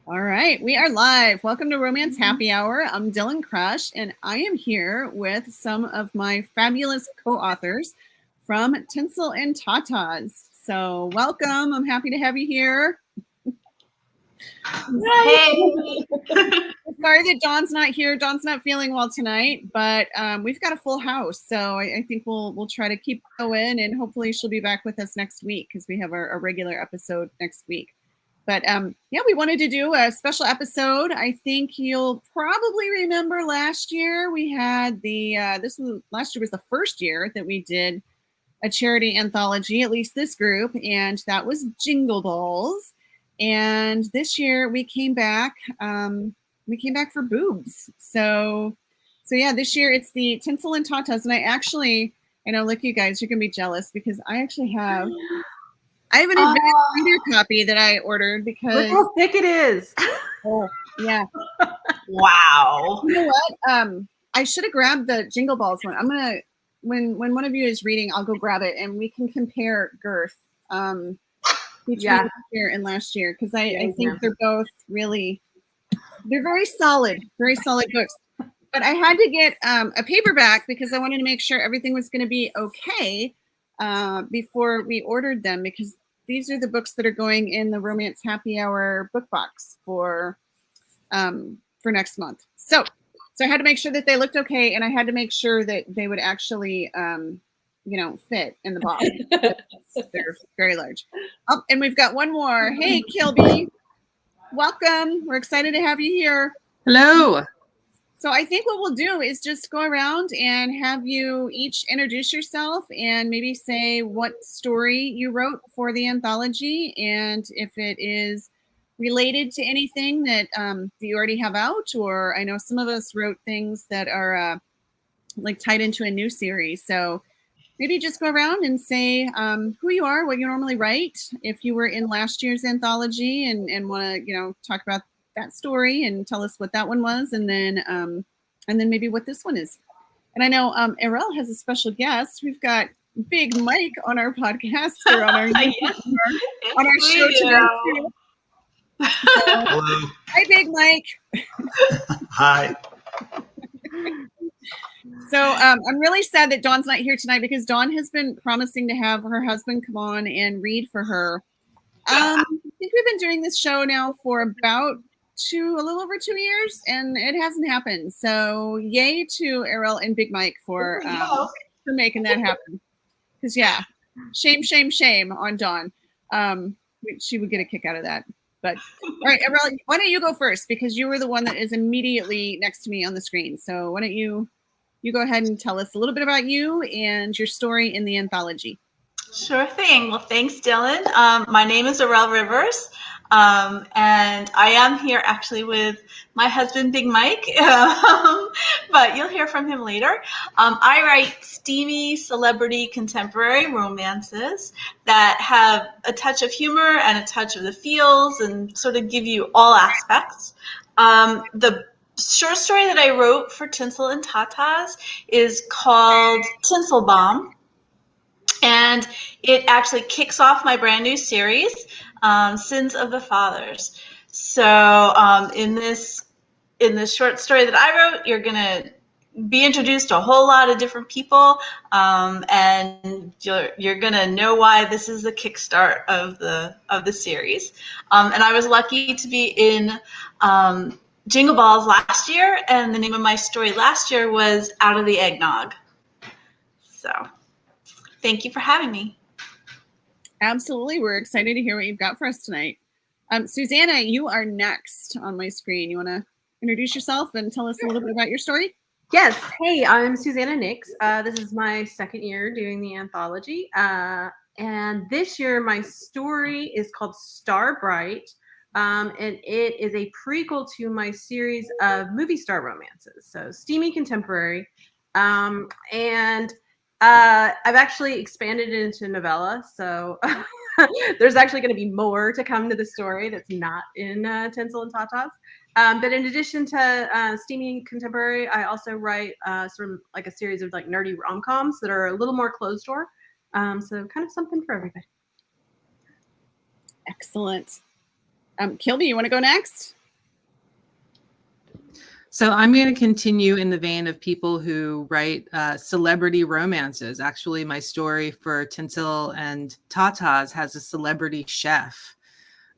All right, we are live. Welcome to Romance Happy Hour. I'm Dylann Crush, and I am here with some of my fabulous co-authors from Tinsel Tatas. So welcome. I'm happy to have you here. Hey. Sorry that Dawn's not here. Dawn's not feeling well tonight, but we've got a full house. So I think we'll try to keep going, and hopefully she'll be back with us next week because we have our regular episode next week. But yeah, we wanted to do a special episode. I think you'll probably remember last year we had last year was the first year that we did a charity anthology, at least this group, and that was Jingle Balls. And this year we came back. We came back for boobs. So yeah, this year it's the Tinsel Tatas, and I know, look, you guys, you're gonna be jealous because I actually have. I have an advanced reader copy that I ordered because look how thick it is. Oh, yeah. Wow. You know what? I should have grabbed the Jingle Balls one. I'm gonna when one of you is reading, I'll go grab it and we can compare girth between this year and last year because I think they're both they're very solid books. But I had to get a paperback because I wanted to make sure everything was going to be okay before we ordered them, because these are the books that are going in the Romance Happy Hour book box for next month. So I had to make sure that they looked okay, and I had to make sure that they would actually fit in the box. They're very large. Oh, and we've got one more. Hey, Kilby. Welcome. We're excited to have you here. Hello. So I think what we'll do is just go around and have you each introduce yourself and maybe say what story you wrote for the anthology, and if it is related to anything that you already have out, or I know some of us wrote things that are like tied into a new series. So maybe just go around and say who you are, what you normally write, if you were in last year's anthology and want to talk about that story and tell us what that one was, and then maybe what this one is. And I know Arell has a special guest. We've got Big Mike on our podcast or on our on our show today too. Hello. Hi, Big Mike. Hi. So I'm really sad that Dawn's not here tonight because Dawn has been promising to have her husband come on and read for her. I think we've been doing this show now for about a little over 2 years, and it hasn't happened. So yay to Arell and Big Mike for making that happen. Because shame on Dawn. She would get a kick out of that. But all right, Arell, why don't you go first, because you were the one that is immediately next to me on the screen. So why don't you go ahead and tell us a little bit about you and your story in the anthology. Sure thing. Well, thanks, Dylan. My name is Arell Rivers, and I am here actually with my husband, Big Mike, but you'll hear from him later. I write steamy celebrity contemporary romances that have a touch of humor and a touch of the feels and sort of give you all aspects. The short story that I wrote for Tinsel Tatas is called Tinsel Bomb. And it actually kicks off my brand new series, Sins of the Fathers. So in this short story that I wrote, you're going to be introduced to a whole lot of different people, and you're going to know why this is the kickstart of the series. And I was lucky to be in Jingle Balls last year, and the name of my story last year was Out of the Eggnog. So thank you for having me. Absolutely. We're excited to hear what you've got for us tonight. Susannah, you are next on my screen. You want to introduce yourself and tell us a little bit about your story? Yes. Hey, I'm Susannah Nix. This is my second year doing the anthology. And this year, my story is called Star Bright. And it is a prequel to my series of movie star romances. So steamy contemporary. And I've actually expanded it into novella. So there's actually going to be more to come to the story that's not in Tinsel Tatas. But in addition to steamy contemporary, I also write sort of like a series of like nerdy rom-coms that are a little more closed door. So kind of something for everybody. Excellent. Kilby, you want to go next? So I'm going to continue in the vein of people who write celebrity romances. Actually, my story for Tinsel and Tatas has a celebrity chef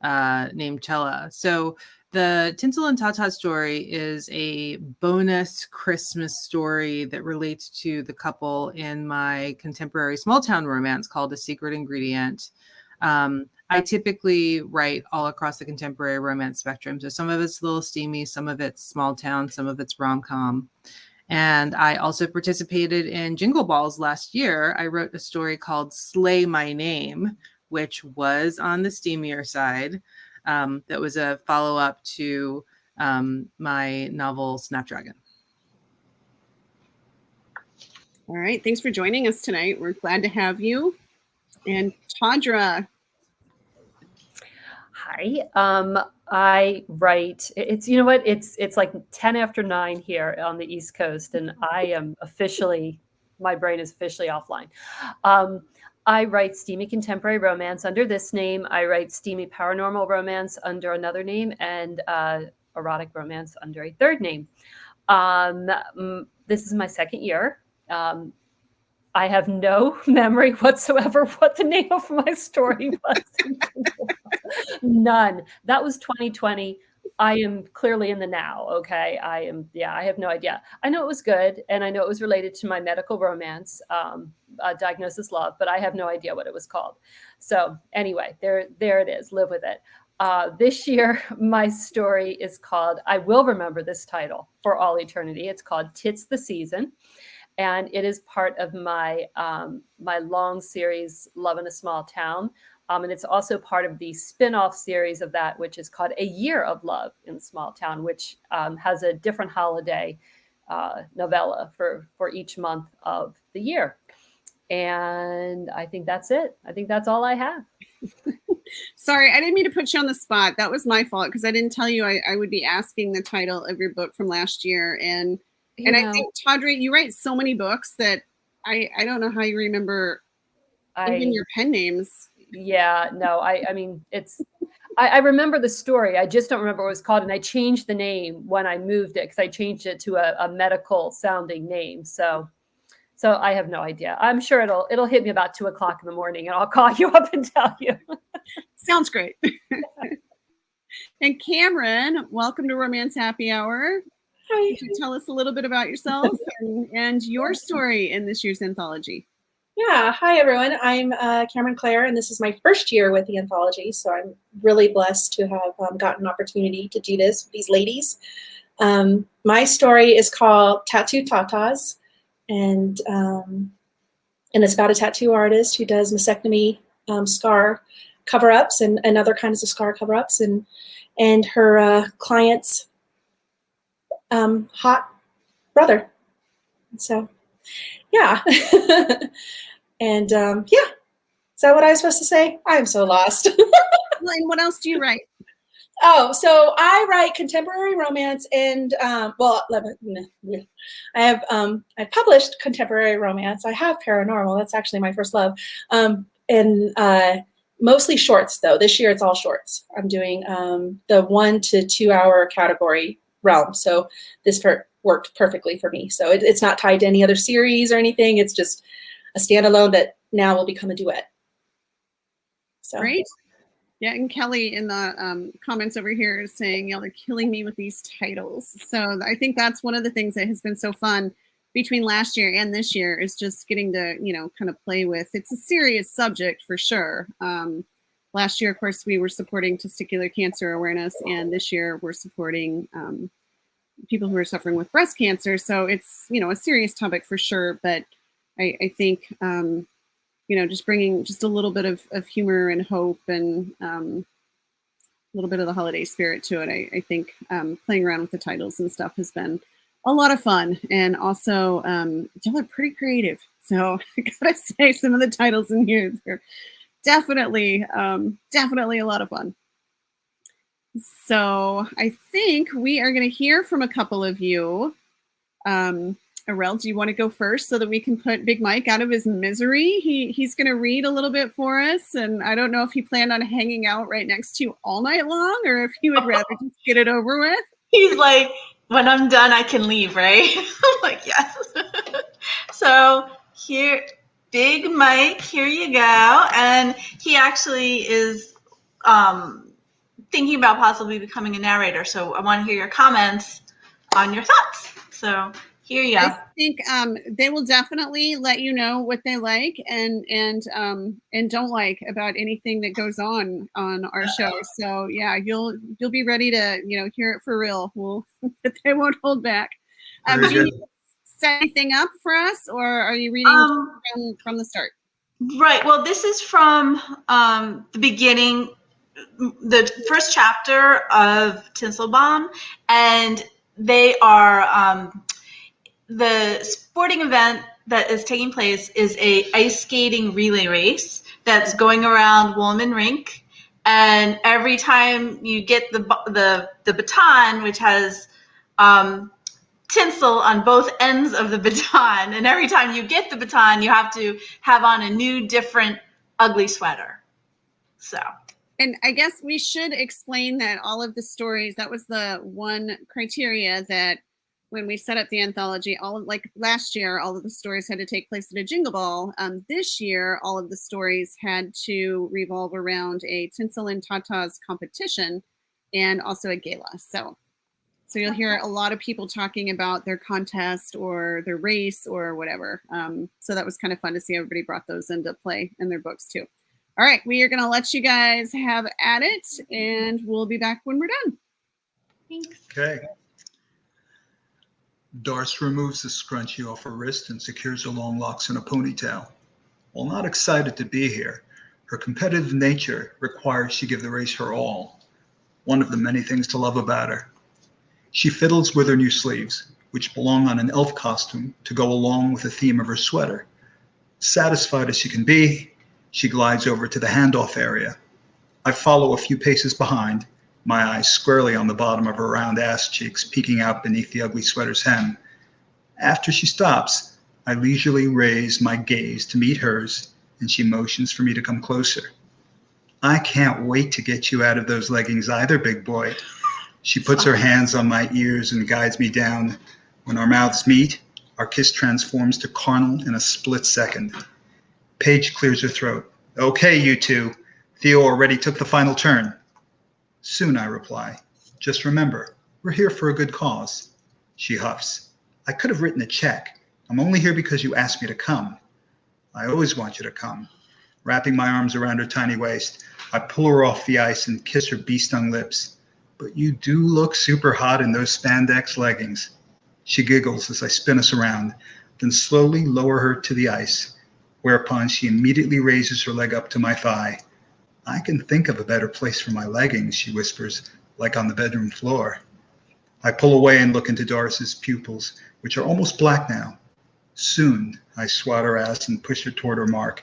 named Chella. So the Tinsel and Tatas story is a bonus Christmas story that relates to the couple in my contemporary small town romance called A Secret Ingredient. I typically write all across the contemporary romance spectrum. So some of it's a little steamy, some of it's small town, some of it's rom-com. And I also participated in Jingle Balls last year. I wrote a story called Slay My Name, which was on the steamier side. That was a follow-up to my novel Snapdragon. All right. Thanks for joining us tonight. We're glad to have you. And Tawdra. Hi. I write, it's, you know what, it's like 10 after 9 here on the East Coast, and I am officially, my brain is officially offline. I write steamy contemporary romance under this name. I write steamy paranormal romance under another name, and erotic romance under a third name. This is my second year. I have no memory whatsoever what the name of my story was. None. That was 2020. I am clearly in the now. Okay. I have no idea. I know it was good, and I know it was related to my medical romance, Diagnosis Love, but I have no idea what it was called. So anyway, there it is. Live with it. This year, my story is called, I will remember this title for all eternity. It's called Tits the Season. And it is part of my my long series, Love in a Small Town. And it's also part of the spin-off series of that, which is called A Year of Love in a Small Town, which has a different holiday novella for each month of the year. And I think that's it. I think that's all I have. Sorry, I didn't mean to put you on the spot. That was my fault, because I didn't tell you I would be asking the title of your book from last year. And I think, Tawdra, you write so many books that I don't know how you remember even your pen names. Yeah, no, I mean, it's, I remember the story. I just don't remember what it was called. And I changed the name when I moved it, because I changed it to a medical sounding name. So I have no idea. I'm sure it'll hit me about 2 o'clock in the morning, and I'll call you up and tell you. Sounds great. And Kameron, welcome to Romance Happy Hour. Hi. Could you tell us a little bit about yourself and your story in this year's anthology? Yeah, hi everyone. I'm Kameron Claire, and this is my first year with the anthology, so I'm really blessed to have gotten an opportunity to do this with these ladies. My story is called Tattoo Tatas, and it's about a tattoo artist who does mastectomy scar cover-ups and other kinds of scar cover-ups, and her client's hot brother. So, yeah. And yeah, is that what I was supposed to say? I'm so lost. Well, and what else do you write? Oh, so I write contemporary romance, and well, I've published contemporary romance. I have paranormal. That's actually my first love. And mostly shorts though. This year it's all shorts. I'm doing the 1 to 2 hour category realm. So this worked perfectly for me. So it's not tied to any other series or anything. It's just a standalone that now will become a duet. So great. Yeah, and Kelly in the comments over here is saying, y'all are killing me with these titles. So I think that's one of the things that has been so fun between last year and this year, is just getting to, kind of play with. It's a serious subject for sure. Last year, of course, we were supporting testicular cancer awareness, and this year we're supporting people who are suffering with breast cancer. So it's, a serious topic for sure. But I think, just bringing just a little bit of humor and hope and a little bit of the holiday spirit to it. I think playing around with the titles and stuff has been a lot of fun. And also, y'all are pretty creative. So I gotta say, some of the titles in here, they're definitely a lot of fun. So I think we are going to hear from a couple of you. Arell, do you want to go first so that we can put Big Mike out of his misery? He's going to read a little bit for us, and I don't know if he planned on hanging out right next to you all night long or if he would rather just get it over with. He's like, when I'm done, I can leave, right? I'm like, yes. So here, Big Mike, here you go. And he actually is thinking about possibly becoming a narrator. So I want to hear your comments on your thoughts. So here you go. I think they will definitely let you know what they like and don't like about anything that goes on our show. So yeah, you'll be ready to hear it for real. They won't hold back. Do you need to set anything up for us, or are you reading from the start? Right. Well, this is from the beginning, the first chapter of Tinsel Bomb, and they are the sporting event that is taking place is a ice skating relay race that's going around Woolman Rink, and every time you get the baton, which has tinsel on both ends of the baton, and every time you get the baton, you have to have on a new, different, ugly sweater. So. And I guess we should explain that all of the stories, that was the one criteria that when we set up the anthology, like last year, all of the stories had to take place at a Jingle Ball. This year, all of the stories had to revolve around a Tinsel Tatas competition and also a gala. So you'll hear a lot of people talking about their contest or their race or whatever. So that was kind of fun to see everybody brought those into play in their books too. All right, we are going to let you guys have at it, and we'll be back when we're done. Thanks. Okay. Darce removes the scrunchie off her wrist and secures her long locks in a ponytail. While not excited to be here, her competitive nature requires she give the race her all, one of the many things to love about her. She fiddles with her new sleeves, which belong on an elf costume to go along with the theme of her sweater. Satisfied as she can be, she glides over to the handoff area. I follow a few paces behind, my eyes squarely on the bottom of her round ass cheeks peeking out beneath the ugly sweater's hem. After she stops, I leisurely raise my gaze to meet hers, and she motions for me to come closer. I can't wait to get you out of those leggings either, big boy. She puts her hands on my ears and guides me down. When our mouths meet, our kiss transforms to carnal in a split second. Paige clears her throat. Okay, you two. Theo already took the final turn. Soon, I reply. Just remember, we're here for a good cause. She huffs. I could have written a check. I'm only here because you asked me to come. I always want you to come. Wrapping my arms around her tiny waist, I pull her off the ice and kiss her bee-stung lips. But you do look super hot in those spandex leggings. She giggles as I spin us around, then slowly lower her to the ice, whereupon she immediately raises her leg up to my thigh. I can think of a better place for my leggings, she whispers, like on the bedroom floor. I pull away and look into Doris's pupils, which are almost black now. Soon, I swat her ass and push her toward her mark.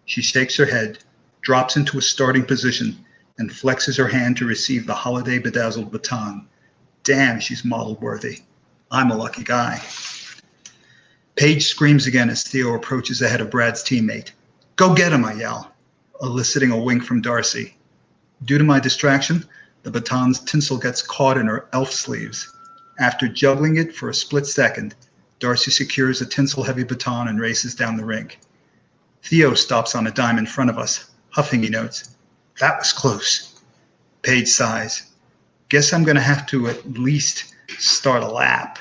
She shakes her head, drops into a starting position, and flexes her hand to receive the holiday bedazzled baton. Damn, she's model worthy. I'm a lucky guy. Paige screams again as Theo approaches ahead of Brad's teammate. Go get him, I yell, eliciting a wink from Darcy. Due to my distraction, the baton's tinsel gets caught in her elf sleeves. After juggling it for a split second, Darcy secures a tinsel-heavy baton and races down the rink. Theo stops on a dime in front of us, huffing, he notes. That was close. Paige sighs. Guess I'm going to have to at least start a lap.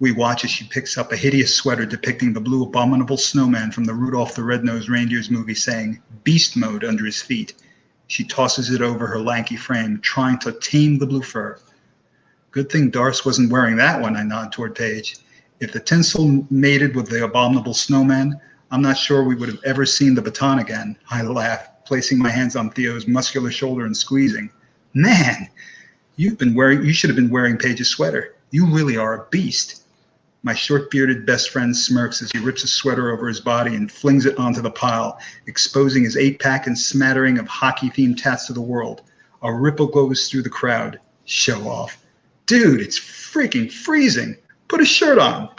We watch as she picks up a hideous sweater depicting the blue abominable snowman from the Rudolph the Red-Nosed Reindeer's movie saying beast mode under his feet. She tosses it over her lanky frame, trying to tame the blue fur. Good thing Darce wasn't wearing that one, I nod toward Paige. If the tinsel mated with the abominable snowman, I'm not sure we would have ever seen the baton again, I laugh, placing my hands on Theo's muscular shoulder and squeezing. Man, you should have been wearing Paige's sweater. You really are a beast. My short-bearded best friend smirks as he rips a sweater over his body and flings it onto the pile, exposing his 8-pack and smattering of hockey-themed tats to the world. A ripple goes through the crowd. Show off. Dude, it's freaking freezing. Put a shirt on.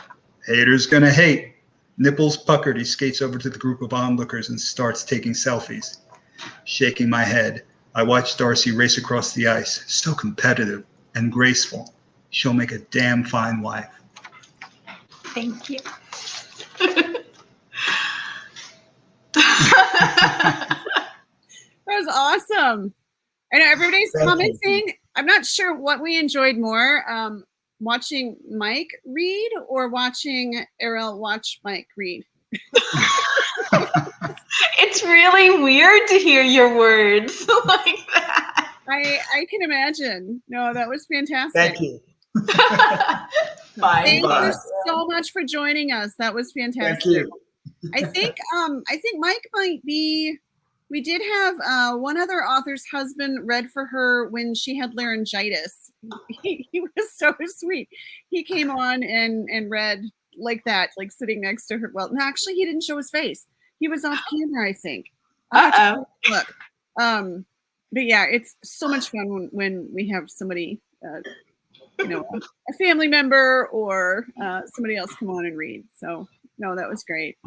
Haters gonna hate. Nipples puckered, he skates over to the group of onlookers and starts taking selfies. Shaking my head, I watch Darcy race across the ice, so competitive and graceful. She'll make a damn fine wife. Thank you. That was awesome. I know everybody's Thank you. commenting. I'm not sure what we enjoyed more, watching Mike read or watching Arell watch Mike read. It's really weird to hear your words like that. I can imagine. No, that was fantastic. Thank you. Bye. Thank Bye. you so much for joining us. That was fantastic. Thank you. I think Mike might be. We did have one other author's husband read for her when she had laryngitis. He was so sweet. He came on and read like that, like sitting next to her. Well, no, actually, he didn't show his face. He was off camera, I think. Uh-oh. Look. But yeah, it's so much fun when we have somebody, a family member or somebody else come on and read. So no, that was great.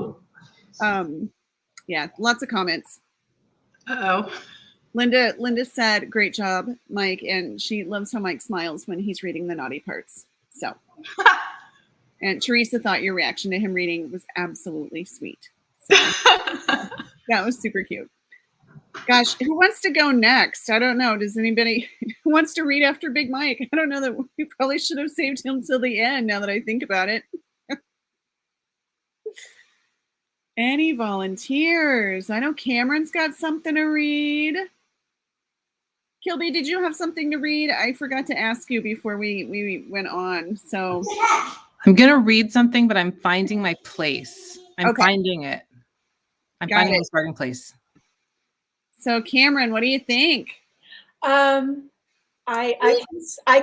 Yeah, lots of comments. Uh-oh. Linda said, "Great job, Mike," and she loves how Mike smiles when he's reading the naughty parts. So, and Teresa thought your reaction to him reading was absolutely sweet. So that was super cute. Gosh, who wants to go next? I don't know. Does anybody who wants to read after Big Mike? I don't know that we probably should have saved him till the end. Now that I think about it. Any volunteers? I know Cameron's got something to read. Kilby, did you have something to read? I forgot to ask you before we went on. So I'm going to read something, but I'm finding my place. I'm finding it. I'm Got finding it. my starting place. So Cameron, what do you think? I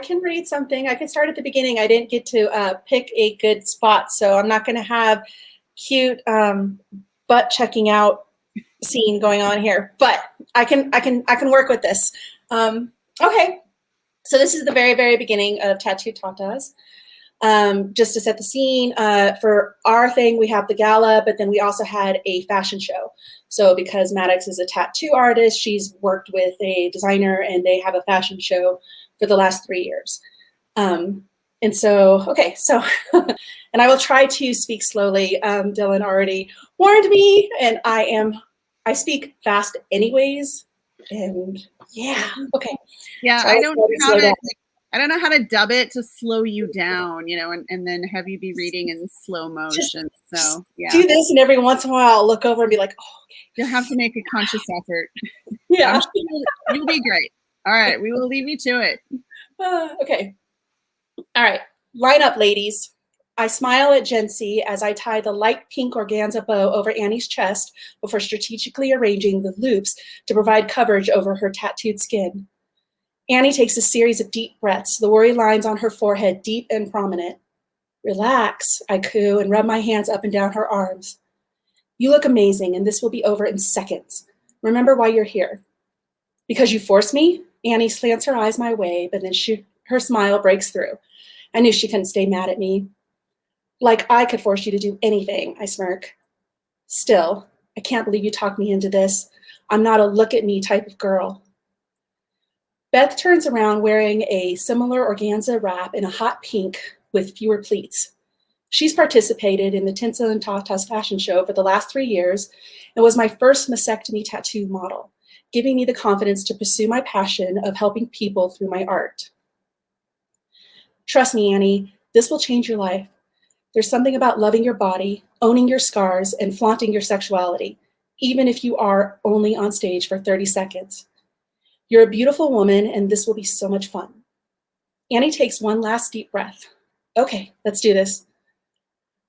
can read something. I can start at the beginning. I didn't get to pick a good spot, so I'm not going to have cute butt checking out scene going on here. But I can work with this. Okay, so this is the very, very beginning of Tattoo Tatas. Just to set the scene, for our thing, we have the gala, but then we also had a fashion show. So because Maddox is a tattoo artist, she's worked with a designer and they have a fashion show for the last 3 years. And so, okay, so, and I will try to speak slowly. Dylan already warned me, and I speak fast anyways. And yeah, okay. Yeah, So I don't know slow down. I don't know how to dub it to slow you down, and then have you be reading in slow motion. So yeah, Do this, and every once in a while I'll look over and be like, oh, okay. you'll have to make a conscious effort. Yeah. I'm sure you'll be great. All right, we will leave you to it. Okay. All right. Line up, ladies. I smile at Gen C as I tie the light pink organza bow over Annie's chest before strategically arranging the loops to provide coverage over her tattooed skin. Annie takes a series of deep breaths, the worry lines on her forehead deep and prominent. Relax, I coo and rub my hands up and down her arms. You look amazing, and this will be over in seconds. Remember why you're here. Because you forced me? Annie slants her eyes my way, but then her smile breaks through. I knew she couldn't stay mad at me. Like I could force you to do anything, I smirk. Still, I can't believe you talked me into this. I'm not a look at me type of girl. Beth turns around wearing a similar organza wrap in a hot pink with fewer pleats. She's participated in the Tinsel Tatas fashion show for the last 3 years and was my first mastectomy tattoo model, giving me the confidence to pursue my passion of helping people through my art. Trust me, Annie, this will change your life. There's something about loving your body, owning your scars, and flaunting your sexuality, even if you are only on stage for 30 seconds. You're a beautiful woman, and this will be so much fun. Annie takes one last deep breath. Okay, let's do this.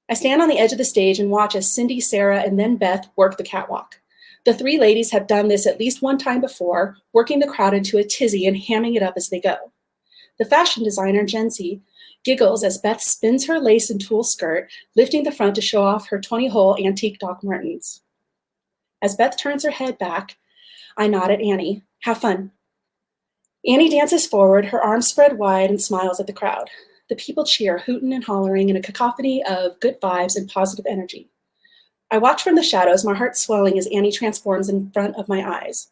I stand on the edge of the stage and watch as Cindy, Sarah, and then Beth work the catwalk. The 3 ladies have done this at least one time before, working the crowd into a tizzy and hamming it up as they go. The fashion designer, Jency, giggles as Beth spins her lace and tulle skirt, lifting the front to show off her 20-hole antique Doc Martens. As Beth turns her head back, I nod at Annie. Have fun. Annie dances forward, her arms spread wide, and smiles at the crowd. The people cheer, hooting and hollering in a cacophony of good vibes and positive energy. I watch from the shadows, my heart swelling as Annie transforms in front of my eyes.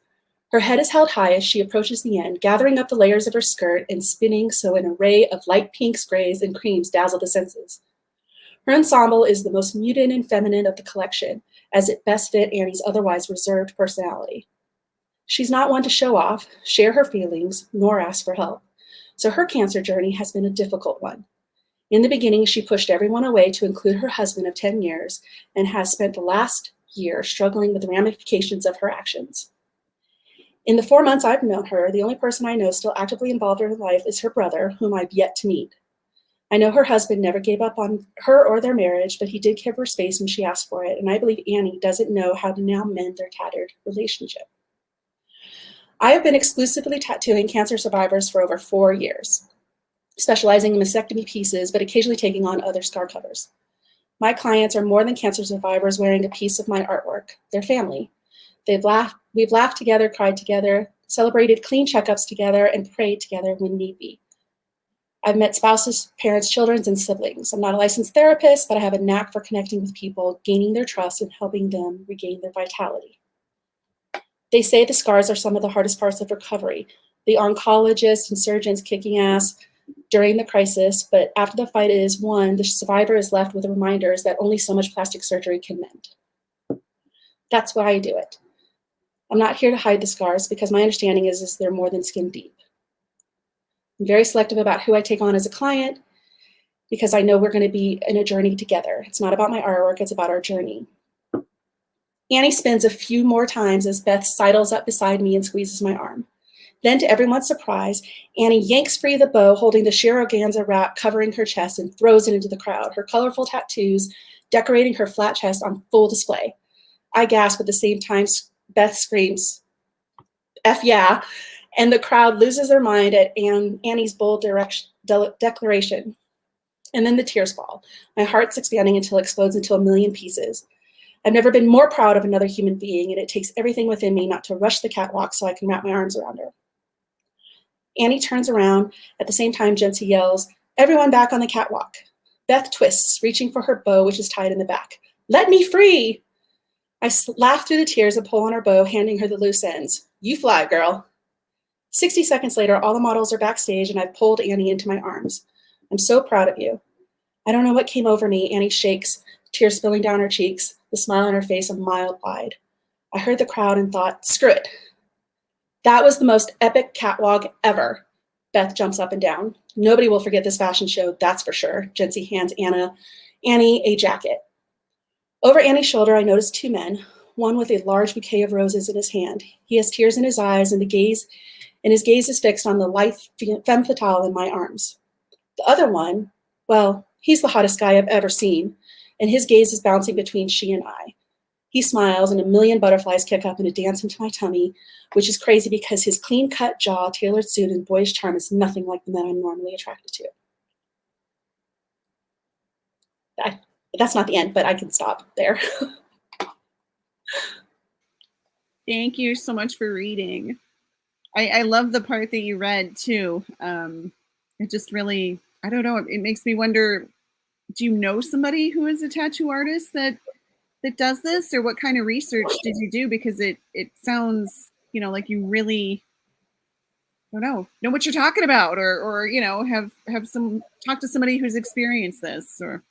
Her head is held high as she approaches the end, gathering up the layers of her skirt and spinning so an array of light pinks, grays, and creams dazzle the senses. Her ensemble is the most muted and feminine of the collection, as it best fit Annie's otherwise reserved personality. She's not one to show off, share her feelings, nor ask for help. So her cancer journey has been a difficult one. In the beginning, she pushed everyone away to include her husband of 10 years and has spent the last year struggling with the ramifications of her actions. In the 4 months I've known her, the only person I know still actively involved in her life is her brother, whom I've yet to meet. I know her husband never gave up on her or their marriage, but he did give her space when she asked for it, and I believe Annie doesn't know how to now mend their tattered relationship. I have been exclusively tattooing cancer survivors for over 4 years, specializing in mastectomy pieces, but occasionally taking on other scar covers. My clients are more than cancer survivors wearing a piece of my artwork. They're family. We've laughed together, cried together, celebrated clean checkups together, and prayed together when need be. I've met spouses, parents, children, and siblings. I'm not a licensed therapist, but I have a knack for connecting with people, gaining their trust, and helping them regain their vitality. They say the scars are some of the hardest parts of recovery. The oncologists and surgeons kicking ass during the crisis, but after the fight is won, the survivor is left with reminders that only so much plastic surgery can mend. That's why I do it. I'm not here to hide the scars because my understanding is they're more than skin deep. I'm very selective about who I take on as a client because I know we're going to be in a journey together. It's not about my artwork, it's about our journey. Annie spins a few more times as Beth sidles up beside me and squeezes my arm. Then, to everyone's surprise, Annie yanks free the bow holding the sheer organza wrap covering her chest and throws it into the crowd, her colorful tattoos decorating her flat chest on full display. I gasp at the same time Beth screams, F yeah, and the crowd loses their mind at Annie's bold declaration. And then the tears fall. My heart's expanding until it explodes into a million pieces. I've never been more proud of another human being, and it takes everything within me not to rush the catwalk so I can wrap my arms around her. Annie turns around. At the same time, Jency yells, everyone back on the catwalk. Beth twists, reaching for her bow, which is tied in the back. Let me free! I laugh through the tears and pull on her bow, handing her the loose ends. You fly, girl. 60 seconds later, all the models are backstage, and I've pulled Annie into my arms. I'm so proud of you. I don't know what came over me. Annie shakes, tears spilling down her cheeks, the smile on her face a mile wide. I heard the crowd and thought, screw it. That was the most epic catwalk ever. Beth jumps up and down. Nobody will forget this fashion show, that's for sure. Jency hands Annie a jacket. Over Annie's shoulder, I noticed 2 men, one with a large bouquet of roses in his hand. He has tears in his eyes, and his gaze is fixed on the lithe femme fatale in my arms. The other one, well, he's the hottest guy I've ever seen, and his gaze is bouncing between she and I. He smiles, and a million butterflies kick up and a dance into my tummy, which is crazy because his clean-cut jaw, tailored suit, and boyish charm is nothing like the men I'm normally attracted to. That's not the end, but I can stop there. Thank you so much for reading. I love the part that you read too. It just really, I don't know, it makes me wonder, do you know somebody who is a tattoo artist that does this, or what kind of research did you do? Because it sounds, like you really, I don't know what you're talking about, or have talk to somebody who's experienced this, or.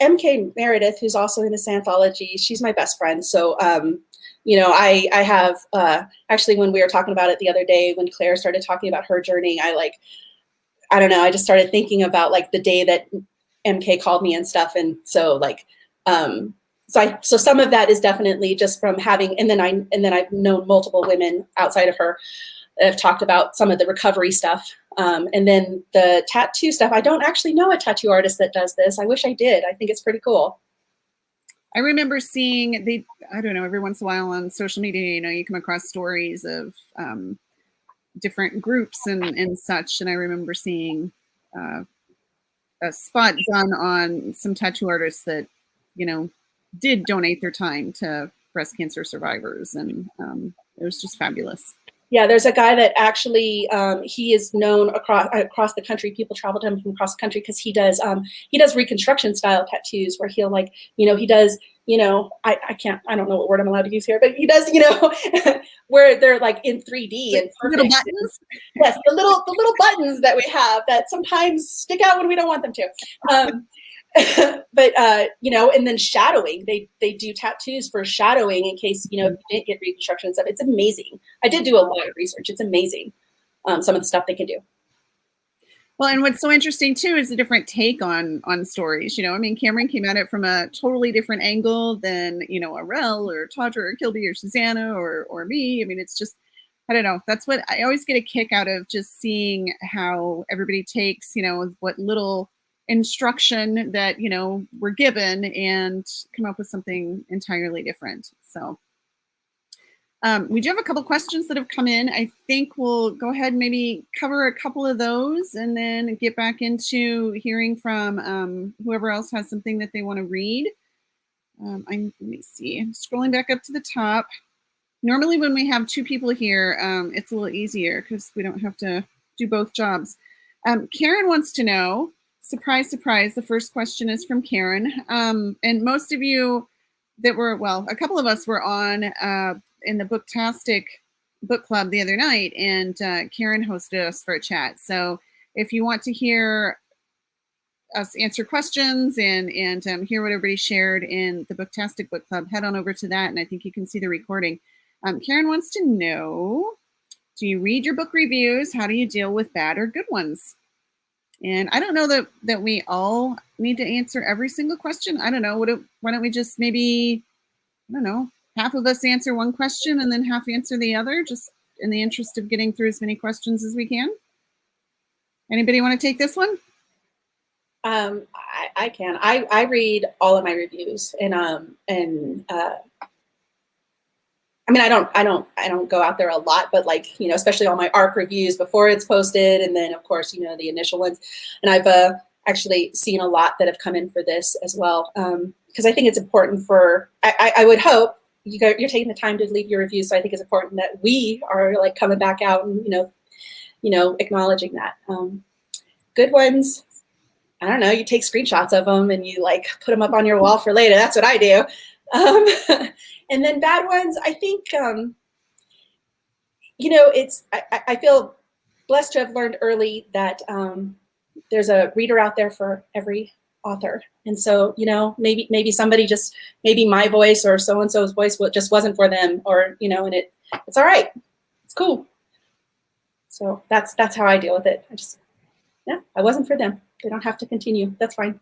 MK Meredith, who's also in this anthology, she's my best friend. So, I have, actually, when we were talking about it the other day, when Claire started talking about her journey, I just started thinking about the day that MK called me and stuff. And so so some of that is definitely just from having, and then I've known multiple women outside of her that have talked about some of the recovery stuff. And then the tattoo stuff, I don't actually know a tattoo artist that does this. I wish I did. I think it's pretty cool. I remember seeing every once in a while on social media, you come across stories of different groups and such. And I remember seeing a spot done on some tattoo artists that, did donate their time to breast cancer survivors. And it was just fabulous. Yeah, there's a guy that actually he is known across the country. People travel to him from across the country because he does reconstruction style tattoos where he'll like, he does, I don't know what word I'm allowed to use here, but he does, where they're like in 3D and perfect. Little buttons. Yes, the little buttons that we have that sometimes stick out when we don't want them to. But and then shadowing, they do tattoos for shadowing in case you didn't get reconstruction and stuff. It's amazing. I did do a lot of research. It's amazing, some of the stuff they can do. Well, and what's so interesting too is the different take on stories. Kameron came at it from a totally different angle than Arell or Tawdra or Kilby or Susannah or me. It's just, I don't know. That's what I always get a kick out of, just seeing how everybody takes what little instruction that we're given and come up with something entirely different. So we do have a couple questions that have come in. I think we'll go ahead and maybe cover a couple of those and then get back into hearing from whoever else has something that they want to read. Let me see. I'm scrolling back up to the top. Normally when we have two people here, it's a little easier because we don't have to do both jobs. Karen wants to know, surprise, surprise, the first question is from Karen. And most of you that were, a couple of us were on in the Booktastic book club the other night, and Karen hosted us for a chat. So if you want to hear us answer questions and hear what everybody shared in the Booktastic book club, head on over to that, and I think you can see the recording. Karen wants to know, do you read your book reviews? How do you deal with bad or good ones? And I don't know that we all need to answer every single question. I don't know. Why don't we just maybe, I don't know, half of us answer one question and then half answer the other, just in the interest of getting through as many questions as we can? Anybody want to take this one? I can. I read all of my reviews, and I don't go out there a lot, but especially all my ARC reviews before it's posted. And then of course, the initial ones. And I've actually seen a lot that have come in for this as well. Because I think it's important I would hope you're taking the time to leave your reviews. So I think it's important that we are coming back out and, acknowledging that. Good ones, I don't know, you take screenshots of them and you put them up on your wall for later. That's what I do. And then bad ones, I think, I feel blessed to have learned early that there's a reader out there for every author. And so, maybe somebody maybe my voice or so-and-so's voice just wasn't for them, or, and it's all right. It's cool. So that's how I deal with it. I wasn't for them. They don't have to continue. That's fine.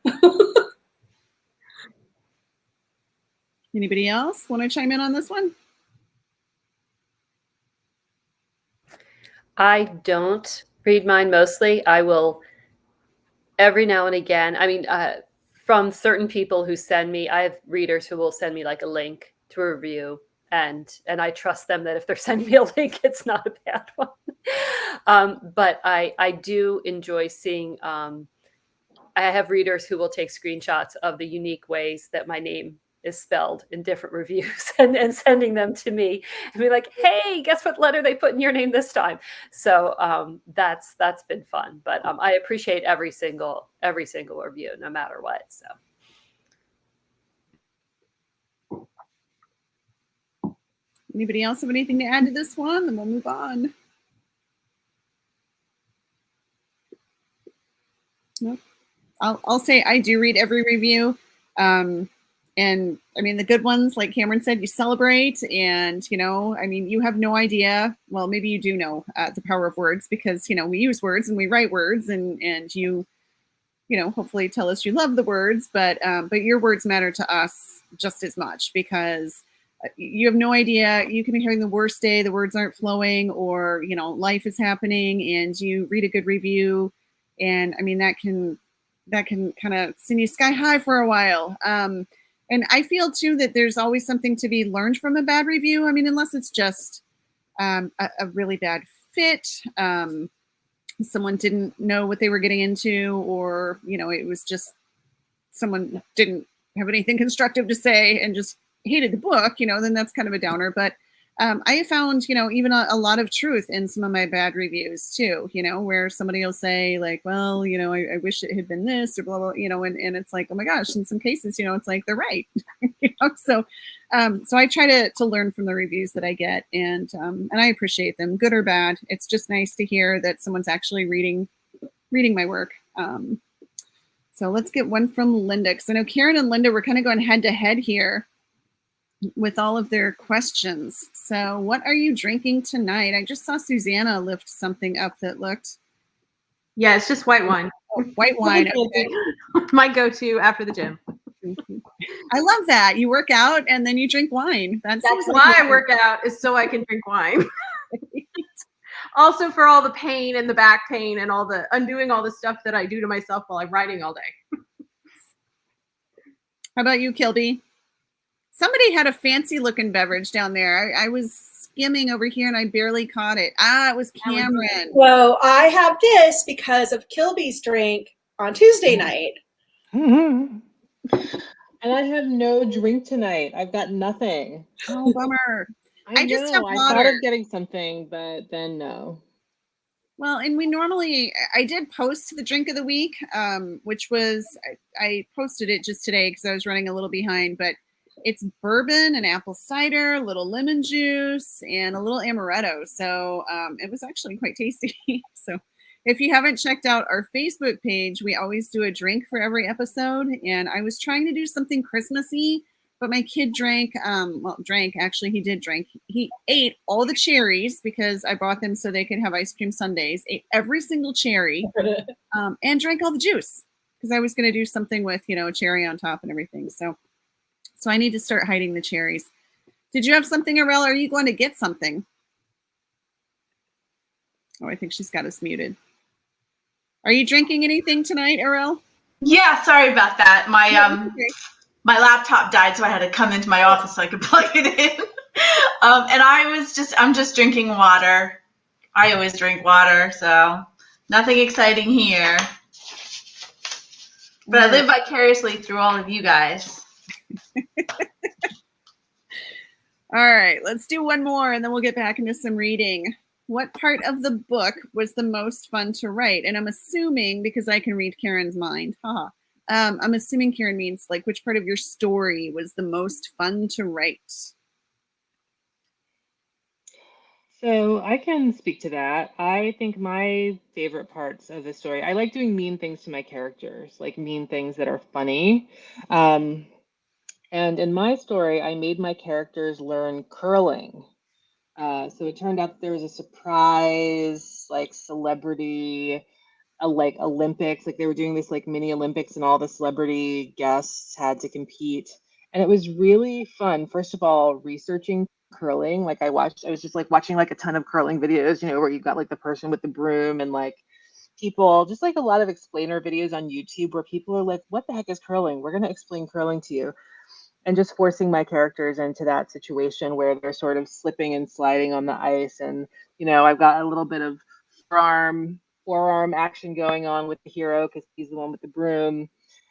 Anybody else want to chime in on this one? I don't read mine mostly. I will every now and again. From certain people who send me, I have readers who will send me a link to a review, and I trust them that if they're sending me a link, it's not a bad one. But I do enjoy seeing. I have readers who will take screenshots of the unique ways that my name is spelled in different reviews and sending them to me and be like, hey, guess what letter they put in your name this time? So that's been fun. But I appreciate every single review, no matter what. So anybody else have anything to add to this one? Then we'll move on. Nope. I'll say I do read every review. And the good ones, like Kameron said, you celebrate, and, you have no idea. Well, maybe you do know the power of words, because, we use words and we write words, and you hopefully tell us you love the words, but your words matter to us just as much, because you have no idea. You can be having the worst day, the words aren't flowing, or, life is happening, and you read a good review, and that can kind of send you sky high for a while. And I feel too that there's always something to be learned from a bad review. Unless it's just a really bad fit, someone didn't know what they were getting into, or it was just someone didn't have anything constructive to say and just hated the book. Then that's kind of a downer. But I found, even a lot of truth in some of my bad reviews too, where somebody will say like, well, I wish it had been this or blah, blah, and it's like, oh my gosh, in some cases, it's like they're right. So I try to learn from the reviews that I get, and I appreciate them, good or bad. It's just nice to hear that someone's actually reading my work. So let's get one from Linda, because I know Karen and Linda were kind of going head to head here with all of their questions. So what are you drinking tonight? I just saw Susannah lift something up that looked. Yeah, it's just white wine. Oh, white wine. Okay. My go-to after the gym. I love that. You work out and then you drink wine. That's why I work out, is so I can drink wine. Also for all the pain and the back pain and all the undoing all the stuff that I do to myself while I'm writing all day. How about you, Kilby? Somebody had a fancy looking beverage down there. I was skimming over here and I barely caught it. It was Kameron. Well, I have this because of Kilby's drink on Tuesday night. And I have no drink tonight. I've got nothing. Oh, bummer. I just know. have I water. thought of getting something, but then no. Well, and I did post the drink of the week, which was, I posted it just today because I was running a little behind, but it's bourbon and apple cider, a little lemon juice, and a little amaretto. So it was actually quite tasty. So if you haven't checked out our Facebook page, we always do a drink for every episode. And I was trying to do something Christmassy, but my kid actually he did drink. He ate all the cherries because I bought them so they could have ice cream sundaes, ate every single cherry, and drank all the juice because I was going to do something with, a cherry on top and everything. So I need to start hiding the cherries. Did you have something, Arell? Are you going to get something? Oh, I think she's got us muted. Are you drinking anything tonight, Arell? Yeah, sorry about that. My laptop died, so I had to come into my office so I could plug it in. And I'm just drinking water. I always drink water, so nothing exciting here. But I live vicariously through all of you guys. All right, let's do one more and then we'll get back into some reading. What part of the book was the most fun to write? And I'm assuming, because I can read Karen's mind, I'm assuming Karen means like which part of your story was the most fun to write? So I can speak to that. I think my favorite parts of the story, I like doing mean things to my characters, like mean things that are funny. And in my story, I made my characters learn curling. So it turned out that there was a surprise, like celebrity, like Olympics, like they were doing this like mini Olympics and all the celebrity guests had to compete. And it was really fun. First of all, researching curling. Like I was just like watching like a ton of curling videos, where you've got like the person with the broom and like people, just like a lot of explainer videos on YouTube where people are like, what the heck is curling? We're going to explain curling to you. And just forcing my characters into that situation where they're sort of slipping and sliding on the ice. And, I've got a little bit of forearm action going on with the hero because he's the one with the broom.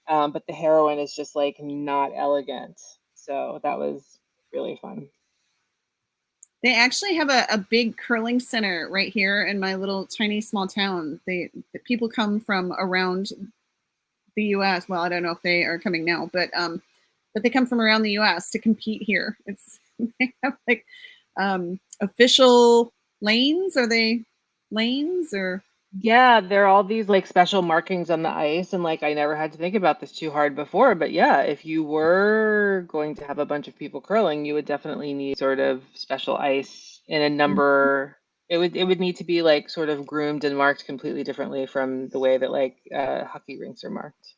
But the heroine is just like not elegant. So that was really fun. They actually have a big curling center right here in my little tiny small town. The people come from around the U.S. Well, I don't know if they are coming now, but they come from around the U.S. to compete here. They have like official lanes. Are they lanes or? Yeah, there are all these like special markings on the ice, and like I never had to think about this too hard before, but yeah, if you were going to have a bunch of people curling, you would definitely need sort of special ice in a number. It would need to be like sort of groomed and marked completely differently from the way that like hockey rinks are marked.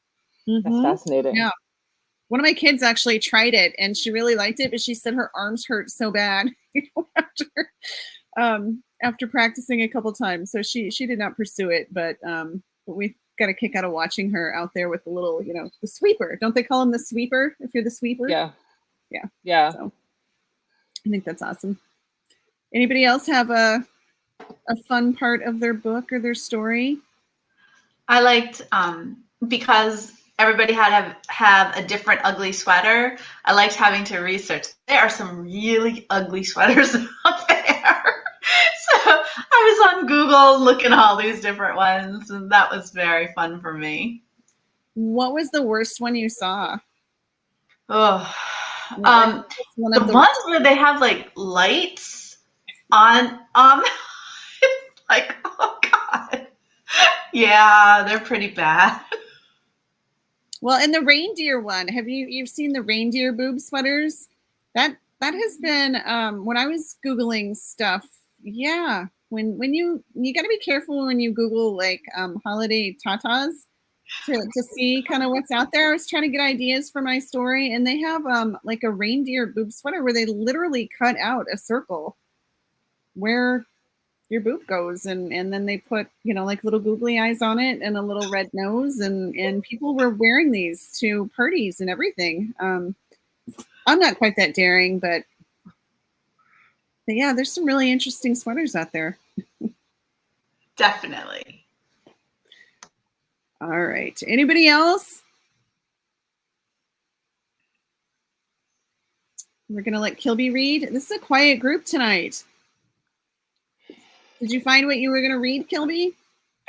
That's fascinating. Yeah. One of my kids actually tried it and she really liked it, but she said her arms hurt so bad after practicing a couple times. So she did not pursue it, but we got a kick out of watching her out there with the little, the sweeper. Don't they call him the sweeper if you're the sweeper? Yeah. Yeah. So I think that's awesome. Anybody else have a fun part of their book or their story? I liked because everybody had to have a different ugly sweater. I liked having to research. There are some really ugly sweaters out there. So I was on Google looking at all these different ones, and that was very fun for me. What was the worst one you saw? Oh, One the of ones where they have like lights on, like, oh God. Yeah, they're pretty bad. Well, and the reindeer one, you've seen the reindeer boob sweaters? That has been when I was Googling stuff. Yeah. When you got to be careful when you Google like holiday tatas to see kind of what's out there. I was trying to get ideas for my story, and they have like a reindeer boob sweater where they literally cut out a circle where your boob goes, and then they put, you know, like little googly eyes on it and a little red nose, and people were wearing these to parties and everything. I'm not quite that daring, but yeah, there's some really interesting sweaters out there. Definitely. All right. Anybody else? We're going to let Kilby read. This is a quiet group tonight. Did you find what you were going to read, Kilby?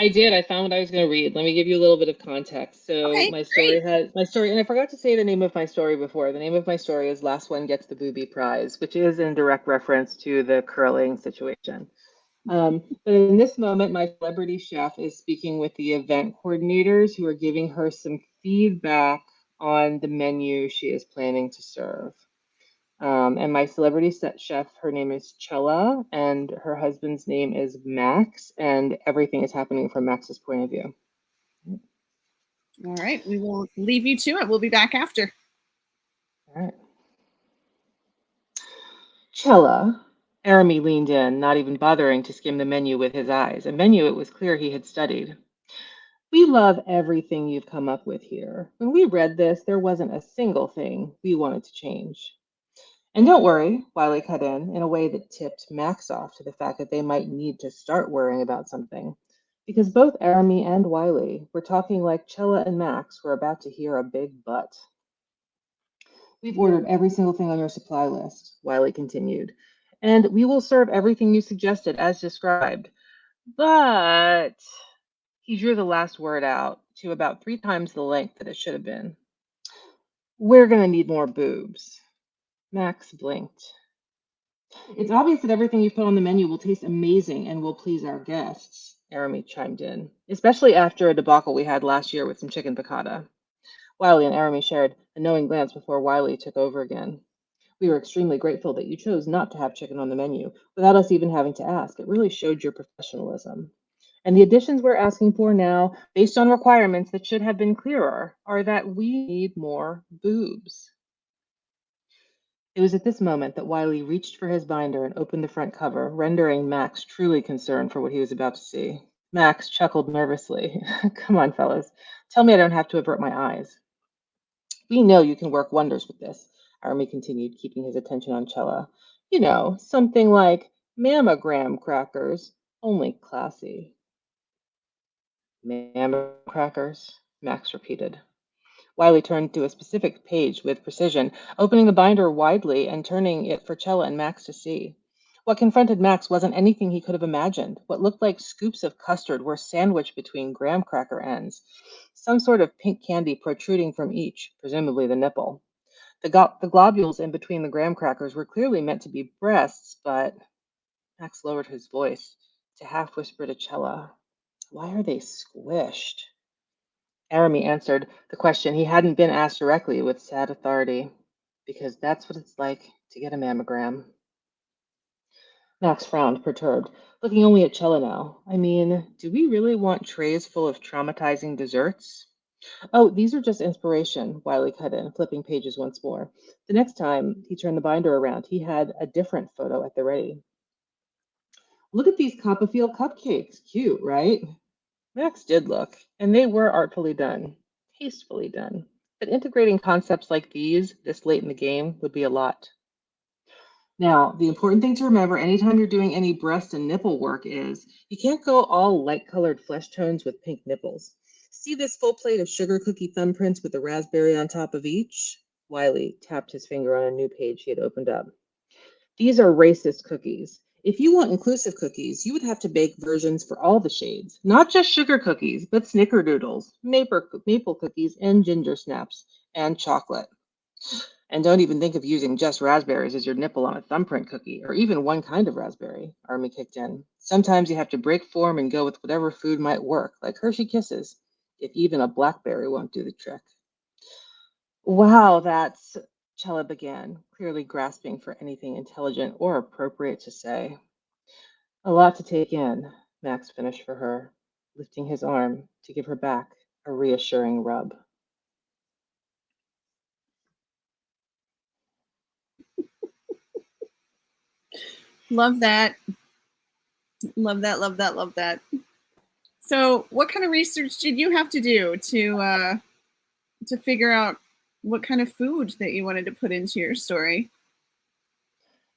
I did. I found what I was going to read. Let me give you a little bit of context. So Okay, my story and I forgot to say the name of my story before. The name of my story is Last One Gets the Booby Prize, which is in direct reference to the curling situation. But in this moment, my celebrity chef is speaking with the event coordinators who are giving her some feedback on the menu she is planning to serve. And my celebrity chef, her name is Chella, and her husband's name is Max, and everything is happening from Max's point of view. All right, we will leave you to it. We'll be back after. All right. Chella. Aremy leaned in, not even bothering to skim the menu with his eyes, a menu it was clear he had studied. We love everything you've come up with here. When we read this, there wasn't a single thing we wanted to change. And don't worry, Wiley cut in a way that tipped Max off to the fact that they might need to start worrying about something. Because both Aremy and Wiley were talking like Chella and Max were about to hear a big but. We've ordered every single thing on your supply list, Wiley continued, and we will serve everything you suggested as described. But he drew the last word out to about 3 times the length that it should have been. We're going to need more boobs. Max blinked. It's obvious that everything you've put on the menu will taste amazing and will please our guests, Aremy chimed in, especially after a debacle we had last year with some chicken piccata. Wiley and Aremy shared a knowing glance before Wiley took over again. We were extremely grateful that you chose not to have chicken on the menu without us even having to ask. It really showed your professionalism. And the additions we're asking for now, based on requirements that should have been clearer, are that we need more boobs. It was at this moment that Wiley reached for his binder and opened the front cover, rendering Max truly concerned for what he was about to see. Max chuckled nervously. Come on, fellas. Tell me I don't have to avert my eyes. We know you can work wonders with this, Aremy continued, keeping his attention on Chella. You know, something like mammogram crackers, only classy. Mammogram crackers? Max repeated. Wiley turned to a specific page with precision, opening the binder widely and turning it for Chella and Max to see. What confronted Max wasn't anything he could have imagined. What looked like scoops of custard were sandwiched between graham cracker ends, some sort of pink candy protruding from each, presumably the nipple. The globules in between the graham crackers were clearly meant to be breasts, but Max lowered his voice to half whisper to Chella, "Why are they squished?" Aremy answered the question he hadn't been asked directly with sad authority. Because that's what it's like to get a mammogram. Max frowned, perturbed, looking only at Chella now. I mean, do we really want trays full of traumatizing desserts? Oh, these are just inspiration, Wiley cut in, flipping pages once more. The next time he turned the binder around, he had a different photo at the ready. Look at these Copperfield cupcakes. Cute, right? Max did look, and they were artfully done, tastefully done. But integrating concepts like these this late in the game would be a lot. Now, the important thing to remember anytime you're doing any breast and nipple work is you can't go all light-colored flesh tones with pink nipples. See this full plate of sugar cookie thumbprints with a raspberry on top of each? Wiley tapped his finger on a new page he had opened up. These are racist cookies. If you want inclusive cookies, you would have to bake versions for all the shades. Not just sugar cookies, but snickerdoodles, maple cookies, and ginger snaps, and chocolate. And don't even think of using just raspberries as your nipple on a thumbprint cookie, or even one kind of raspberry, Army kicked in. Sometimes you have to break form and go with whatever food might work, like Hershey Kisses, if even a blackberry won't do the trick. Wow, that's... Chella began, clearly grasping for anything intelligent or appropriate to say. A lot to take in, Max finished for her, lifting his arm to give her back a reassuring rub. Love that. Love that, love that, love that. So what kind of research did you have to do to figure out what kind of food that you wanted to put into your story?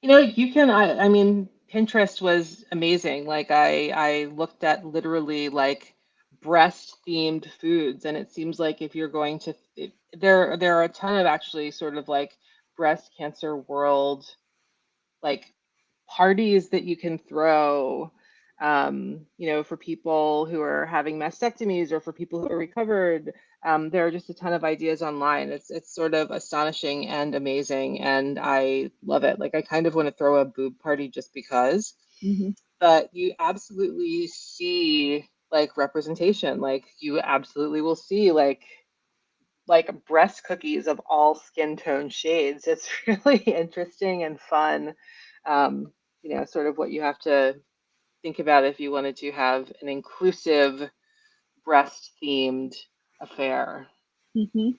You know, you can, I mean, Pinterest was amazing. Like I looked at literally like breast themed foods, and it seems like if you're going to, there are a ton of actually sort of like breast cancer world, like parties that you can throw, you know, for people who are having mastectomies or for people who are recovered. There are just a ton of ideas online. It's sort of astonishing and amazing, and I love it. Like I kind of want to throw a boob party just because. Mm-hmm. But you absolutely see like representation. Like you absolutely will see like breast cookies of all skin tone shades. It's really interesting and fun. You know, sort of what you have to think about if you wanted to have an inclusive breast themed affair. Mm-hmm.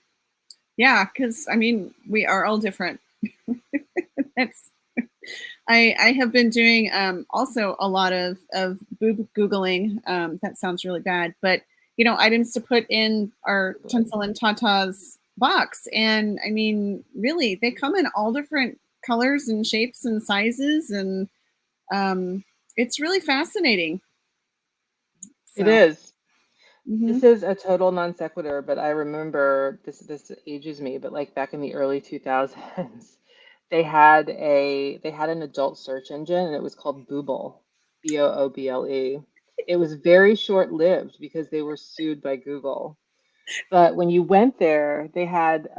Yeah, because I mean, we are all different. That's. I have been doing also a lot of boob googling. That sounds really bad, but you know, items to put in our Tinsel and Tatas box, and I mean, really, they come in all different colors and shapes and sizes, and it's really fascinating. So. It is. Mm-hmm. This is a total non sequitur, but I remember this ages me, but like back in the early 2000s, they had an adult search engine, and it was called Booble, Booble. It was very short-lived because they were sued by Google. But when you went there, they had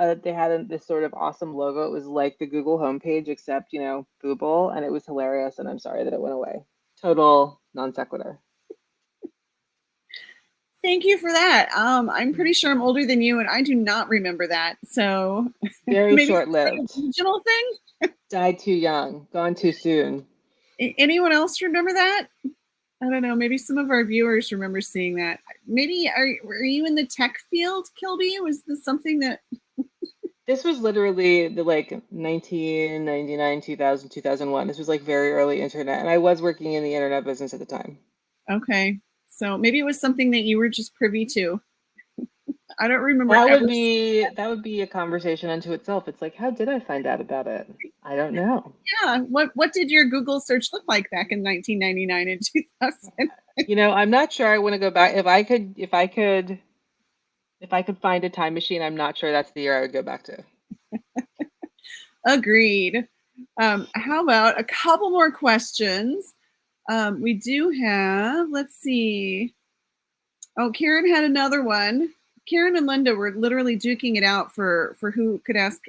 this sort of awesome logo. It was like the Google homepage, except, you know, Booble, and it was hilarious. And I'm sorry that it went away. Total non sequitur. Thank you for that. I'm pretty sure I'm older than you, and I do not remember that. So Very maybe short-lived. It's like a regional thing. Died too young, gone too soon. Anyone else remember that? I don't know. Maybe some of our viewers remember seeing that. Maybe were you in the tech field, Kilby? Was this something that? This was literally the like 1999, 2000, 2001. This was like very early internet, and I was working in the internet business at the time. Okay, so maybe it was something that you were just privy to. I don't remember. That would be a conversation unto itself. It's like, how did I find out about it? I don't know. Yeah. What did your Google search look like back in 1999 and 2000? You know, I'm not sure I want to go back. If I could find a time machine, I'm not sure that's the year I would go back to. Agreed. How about a couple more questions? We do have, let's see. Oh, Karen had another one. Karen and Linda were literally duking it out for who could ask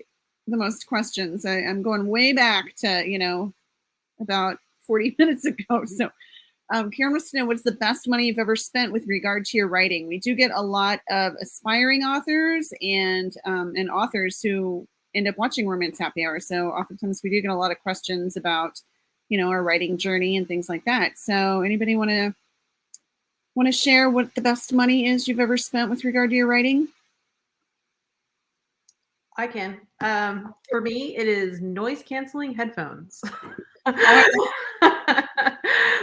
the most questions. I'm going way back to, you know, about 40 minutes ago. So Karen wants to know, what's the best money you've ever spent with regard to your writing? We do get a lot of aspiring authors and authors who end up watching Romance Happy Hour. So oftentimes we do get a lot of questions about, you know, our writing journey and things like that. So anybody want to share what the best money is you've ever spent with regard to your writing? I can. For me, it is noise canceling headphones,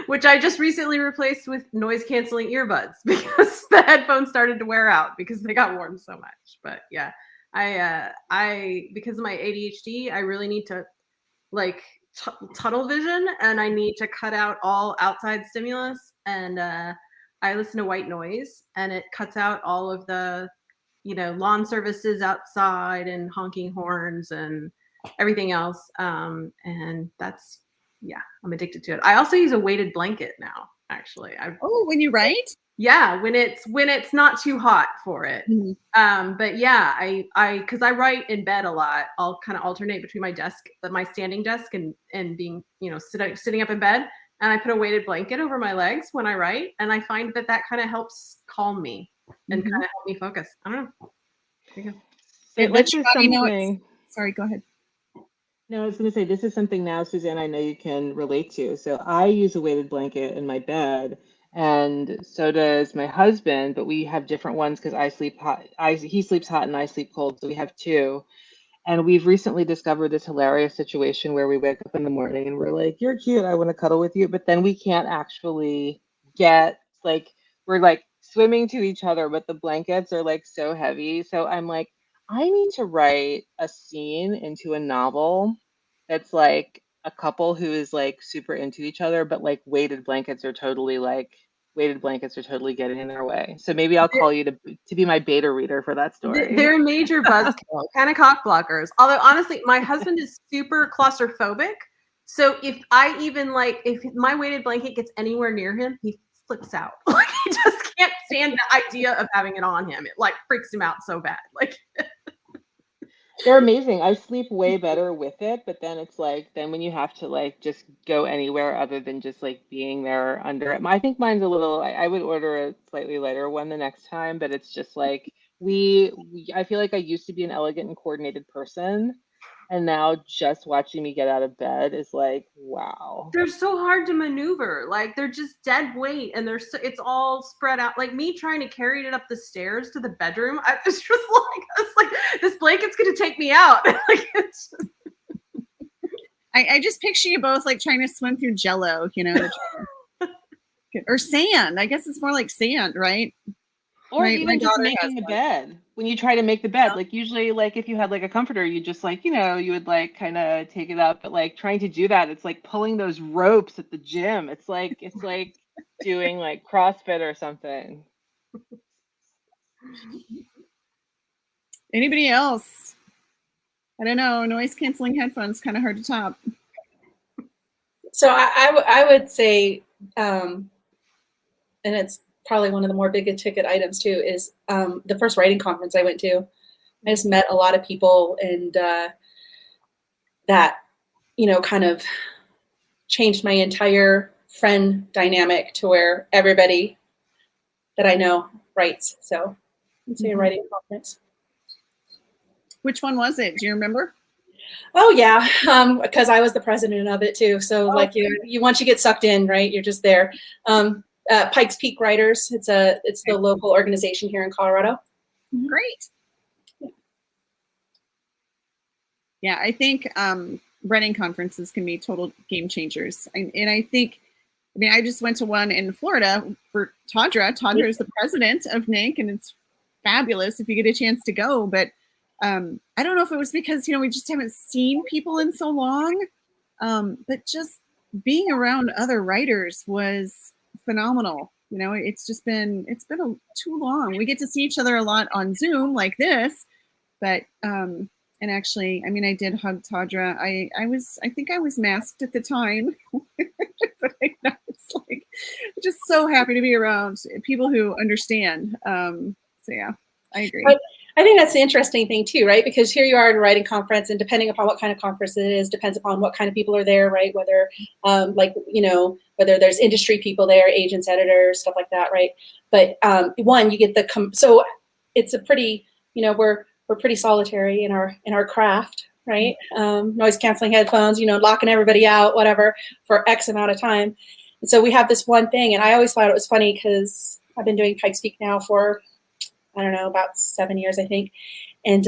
which I just recently replaced with noise canceling earbuds because the headphones started to wear out because they got worn so much. But yeah, I because of my ADHD, I really need to like tunnel vision, and I need to cut out all outside stimulus. And I listen to white noise, and it cuts out all of the, lawn services outside and honking horns and everything else. And that's, I'm addicted to it. I also use a weighted blanket now, actually. When you write? Yeah, when it's not too hot for it. Mm-hmm. But yeah, because I write in bed a lot. I'll kind of alternate between my standing desk and being, sitting up in bed. And I put a weighted blanket over my legs when I write. And I find that kind of helps calm me and kind of help me focus. I don't know. There you go. It lets your body know it's... Sorry, go ahead. No, I was going to say, this is something now, Suzanne, I know you can relate to. So I use a weighted blanket in my bed, and so does my husband, but we have different ones because I sleep hot. He sleeps hot and I sleep cold, so we have two. And we've recently discovered this hilarious situation where we wake up in the morning and we're like, you're cute, I want to cuddle with you. But then we can't actually we're like swimming to each other, but the blankets are like so heavy. So I'm like, I need to write a scene into a novel that's like a couple who is like super into each other, but like weighted blankets are totally getting in their way. So maybe I'll call you to be my beta reader for that story. They're a major buzzkill, kind of cock blockers. Although honestly, my husband is super claustrophobic. So if my weighted blanket gets anywhere near him, he flips out. Like he just can't stand the idea of having it on him. It like freaks him out so bad. Like they're amazing. I sleep way better with it, but then it's like, when you have to like just go anywhere other than just like being there under it. I think mine's a little, I would order a slightly lighter one the next time, but it's just like, I feel like I used to be an elegant and coordinated person. And now just watching me get out of bed is like, wow. They're so hard to maneuver. Like they're just dead weight, and it's all spread out. Like me trying to carry it up the stairs to the bedroom. It's just like this blanket's gonna take me out. Like I just picture you both like trying to swim through Jello, or sand. I guess it's more like sand, right? Or even just making the bed. When you try to make the bed, like usually like if you had like a comforter, you just like, you would like kind of take it up, but like trying to do that, it's like pulling those ropes at the gym. It's like doing like CrossFit or something. Anybody else? I don't know. Noise canceling headphones kind of hard to top. So I would say, and it's probably one of the more big ticket items too, is the first writing conference I went to. I just met a lot of people, and that, kind of changed my entire friend dynamic to where everybody that I know writes. So I'd say a writing conference. Which one was it? Do you remember? Oh yeah, because I was the president of it too. So like you once you get sucked in, right, you're just there. Pikes Peak Writers. It's the local organization here in Colorado. Great. Yeah, I think writing conferences can be total game changers. And I think, I just went to one in Florida for Tawdra. Tawdra is the president of NIC, and it's fabulous if you get a chance to go. But I don't know if it was because, we just haven't seen people in so long. But just being around other writers was phenomenal. It's been too long. We get to see each other a lot on Zoom like this, but and actually, I did hug Tawdra. I think I was masked at the time, but I know it's like just so happy to be around people who understand. So yeah, I agree. But I think that's the interesting thing too, right? Because here you are at a writing conference, and depending upon what kind of conference it is, depends upon what kind of people are there, right? Whether, whether there's industry people there, agents, editors, stuff like that, right? But you get so it's a pretty, we're pretty solitary in our craft, right? Noise canceling headphones, locking everybody out, whatever, for X amount of time. And so we have this one thing, and I always thought it was funny because I've been doing Pikes Peak now for, I don't know, about 7 years, I think. And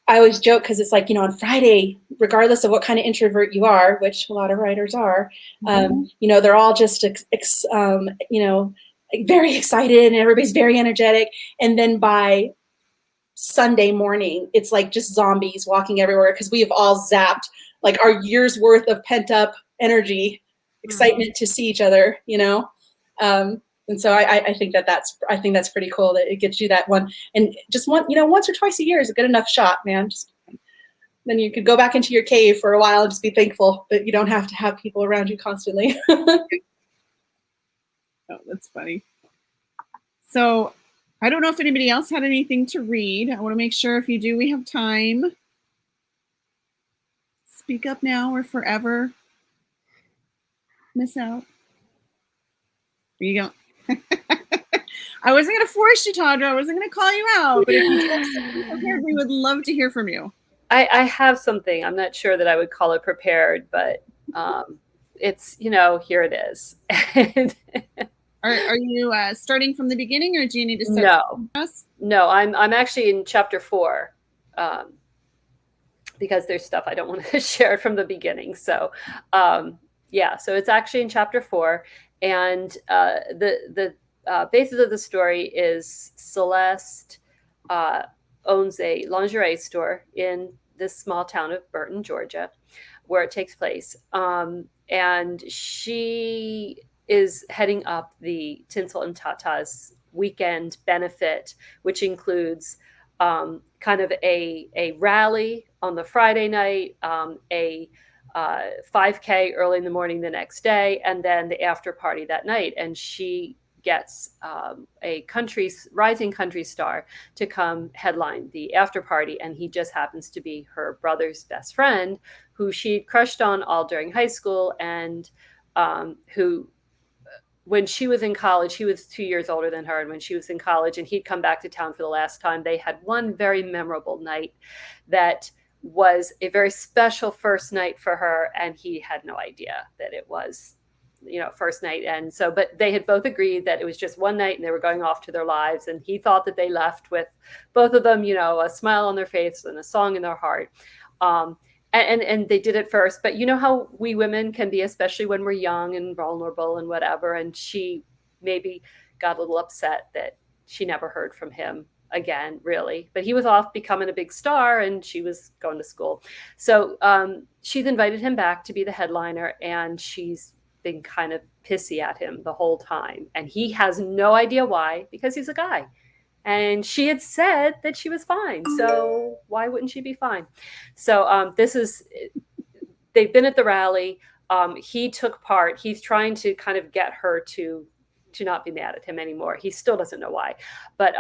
I always joke because it's like, on Friday, regardless of what kind of introvert you are, which a lot of writers are, they're all just, very excited, and everybody's very energetic. And then by Sunday morning, it's like just zombies walking everywhere because we have all zapped like our year's worth of pent up energy, excitement to see each other, And so I think that's pretty cool that it gets you that one, and just once or twice a year is a good enough shot, man. Then you could go back into your cave for a while and just be thankful that you don't have to have people around you constantly. Oh, that's funny. So I don't know if anybody else had anything to read. I want to make sure if you do, we have time. Speak up now or forever miss out. There you go. I wasn't going to force you, Tawdra. I wasn't going to call you out, but if you do have something prepared, we would love to hear from you. I have something. I'm not sure that I would call it prepared, but it's, here it is. Are you starting from the beginning, or do you need to start from us? No, I'm actually in chapter 4 because there's stuff I don't want to share from the beginning. So so it's actually in chapter 4, and the basis of the story is Celeste owns a lingerie store in this small town of Burton, Georgia, where it takes place. And she is heading up the Tinsel Tatas weekend benefit, which includes kind of a rally on the Friday night, a 5K early in the morning the next day, and then the after party that night. And she gets a rising country star to come headline the after party, and he just happens to be her brother's best friend, who she'd crushed on all during high school, and who, when she was in college, he was 2 years older than her, and when she was in college and he'd come back to town for the last time, they had one very memorable night that was a very special first night for her, and he had no idea that it was first night. And so, but they had both agreed that it was just one night and they were going off to their lives. And he thought that they left with both of them, a smile on their face and a song in their heart. And they did it first. But you know how we women can be, especially when we're young and vulnerable and whatever. And she maybe got a little upset that she never heard from him again, really. But he was off becoming a big star and she was going to school. So she's invited him back to be the headliner, and she's been kind of pissy at him the whole time. And he has no idea why, because he's a guy. And she had said that she was fine. So why wouldn't she be fine? So they've been at the rally. He took part. He's trying to kind of get her to not be mad at him anymore. He still doesn't know why. But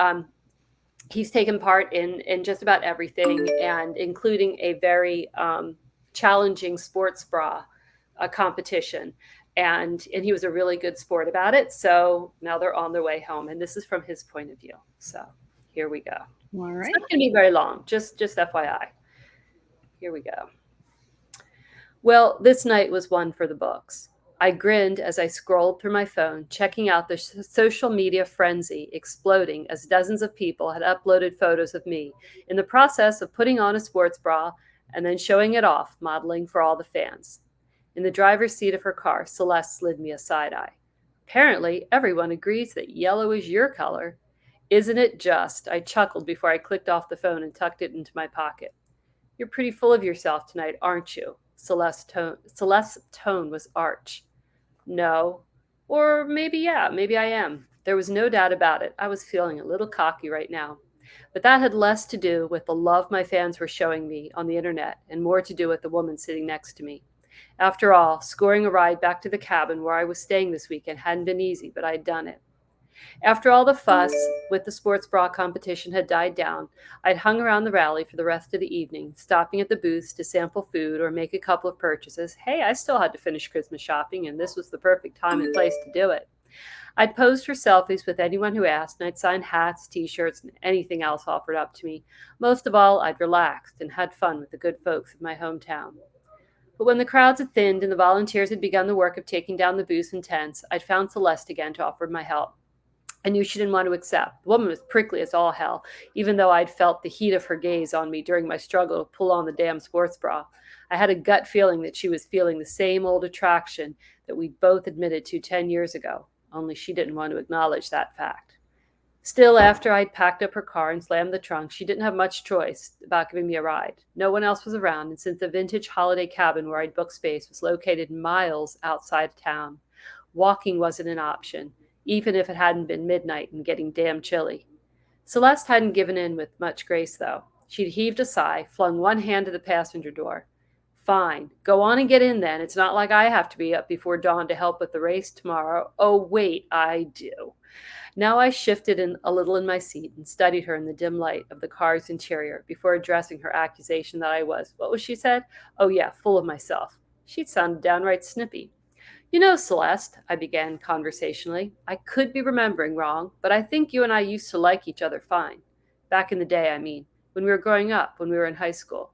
he's taken part in just about everything, and including a very challenging sports bra competition. And he was a really good sport about it. So now they're on their way home. And this is from his point of view. So here we go. All right. It's not going to be very long. Just FYI. Here we go. Well, this night was one for the books. I grinned as I scrolled through my phone, checking out the social media frenzy exploding as dozens of people had uploaded photos of me in the process of putting on a sports bra and then showing it off, modeling for all the fans. In the driver's seat of her car, Celeste slid me a side eye. Apparently, everyone agrees that yellow is your color. Isn't it just? I chuckled before I clicked off the phone and tucked it into my pocket. You're pretty full of yourself tonight, aren't you? Celeste's tone was arch. No. Or maybe I am. There was no doubt about it. I was feeling a little cocky right now. But that had less to do with the love my fans were showing me on the internet and more to do with the woman sitting next to me. After all, scoring a ride back to the cabin where I was staying this weekend hadn't been easy, but I'd done it. After all the fuss with the sports bra competition had died down, I'd hung around the rally for the rest of the evening, stopping at the booths to sample food or make a couple of purchases. Hey, I still had to finish Christmas shopping, and this was the perfect time and place to do it. I'd posed for selfies with anyone who asked, and I'd signed hats, t-shirts, and anything else offered up to me. Most of all, I'd relaxed and had fun with the good folks of my hometown. But when the crowds had thinned and the volunteers had begun the work of taking down the booths and tents, I'd found Celeste again to offer my help. I knew she didn't want to accept. The woman was prickly as all hell, even though I'd felt the heat of her gaze on me during my struggle to pull on the damn sports bra. I had a gut feeling that she was feeling the same old attraction that we both admitted to 10 years ago, only she didn't want to acknowledge that fact. Still, after I'd packed up her car and slammed the trunk, she didn't have much choice about giving me a ride. No one else was around, and since the vintage holiday cabin where I'd booked space was located miles outside of town, walking wasn't an option, even if it hadn't been midnight and getting damn chilly. Celeste hadn't given in with much grace, though. She'd heaved a sigh, flung one hand to the passenger door. Fine. Go on and get in then. It's not like I have to be up before dawn to help with the race tomorrow. Oh, wait, I do. Now I shifted a little in my seat and studied her in the dim light of the car's interior before addressing her accusation that I was, what was she said? Oh, yeah, full of myself. She'd sounded downright snippy. You know, Celeste, I began conversationally, I could be remembering wrong, but I think you and I used to like each other fine. Back in the day, I mean, when we were growing up, when we were in high school.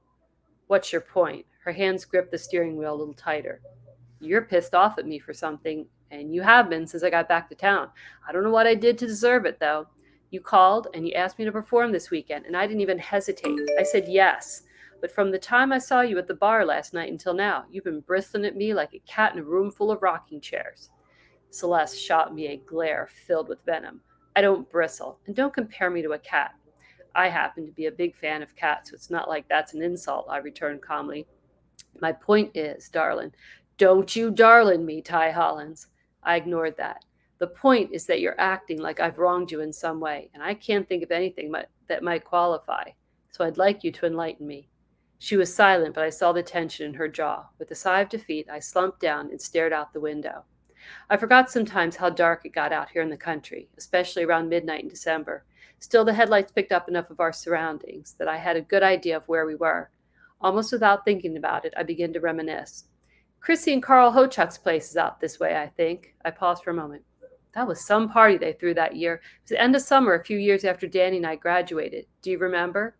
What's your point? Her hands gripped the steering wheel a little tighter. You're pissed off at me for something, and you have been since I got back to town. I don't know what I did to deserve it, though. You called, and you asked me to perform this weekend, and I didn't even hesitate. I said yes. But from the time I saw you at the bar last night until now, you've been bristling at me like a cat in a room full of rocking chairs. Celeste shot me a glare filled with venom. I don't bristle, and don't compare me to a cat. I happen to be a big fan of cats, so it's not like that's an insult, I returned calmly. My point is, darling, don't you darling me, Ty Hollins. I ignored that. The point is that you're acting like I've wronged you in some way, and I can't think of anything that might qualify, so I'd like you to enlighten me. She was silent, but I saw the tension in her jaw. With a sigh of defeat, I slumped down and stared out the window. I forgot sometimes how dark it got out here in the country, especially around midnight in December. Still, the headlights picked up enough of our surroundings that I had a good idea of where we were. Almost without thinking about it, I began to reminisce. Chrissy and Carl Hochuk's place is out this way, I think. I paused for a moment. That was some party they threw that year. It was the end of summer, a few years after Danny and I graduated. Do you remember?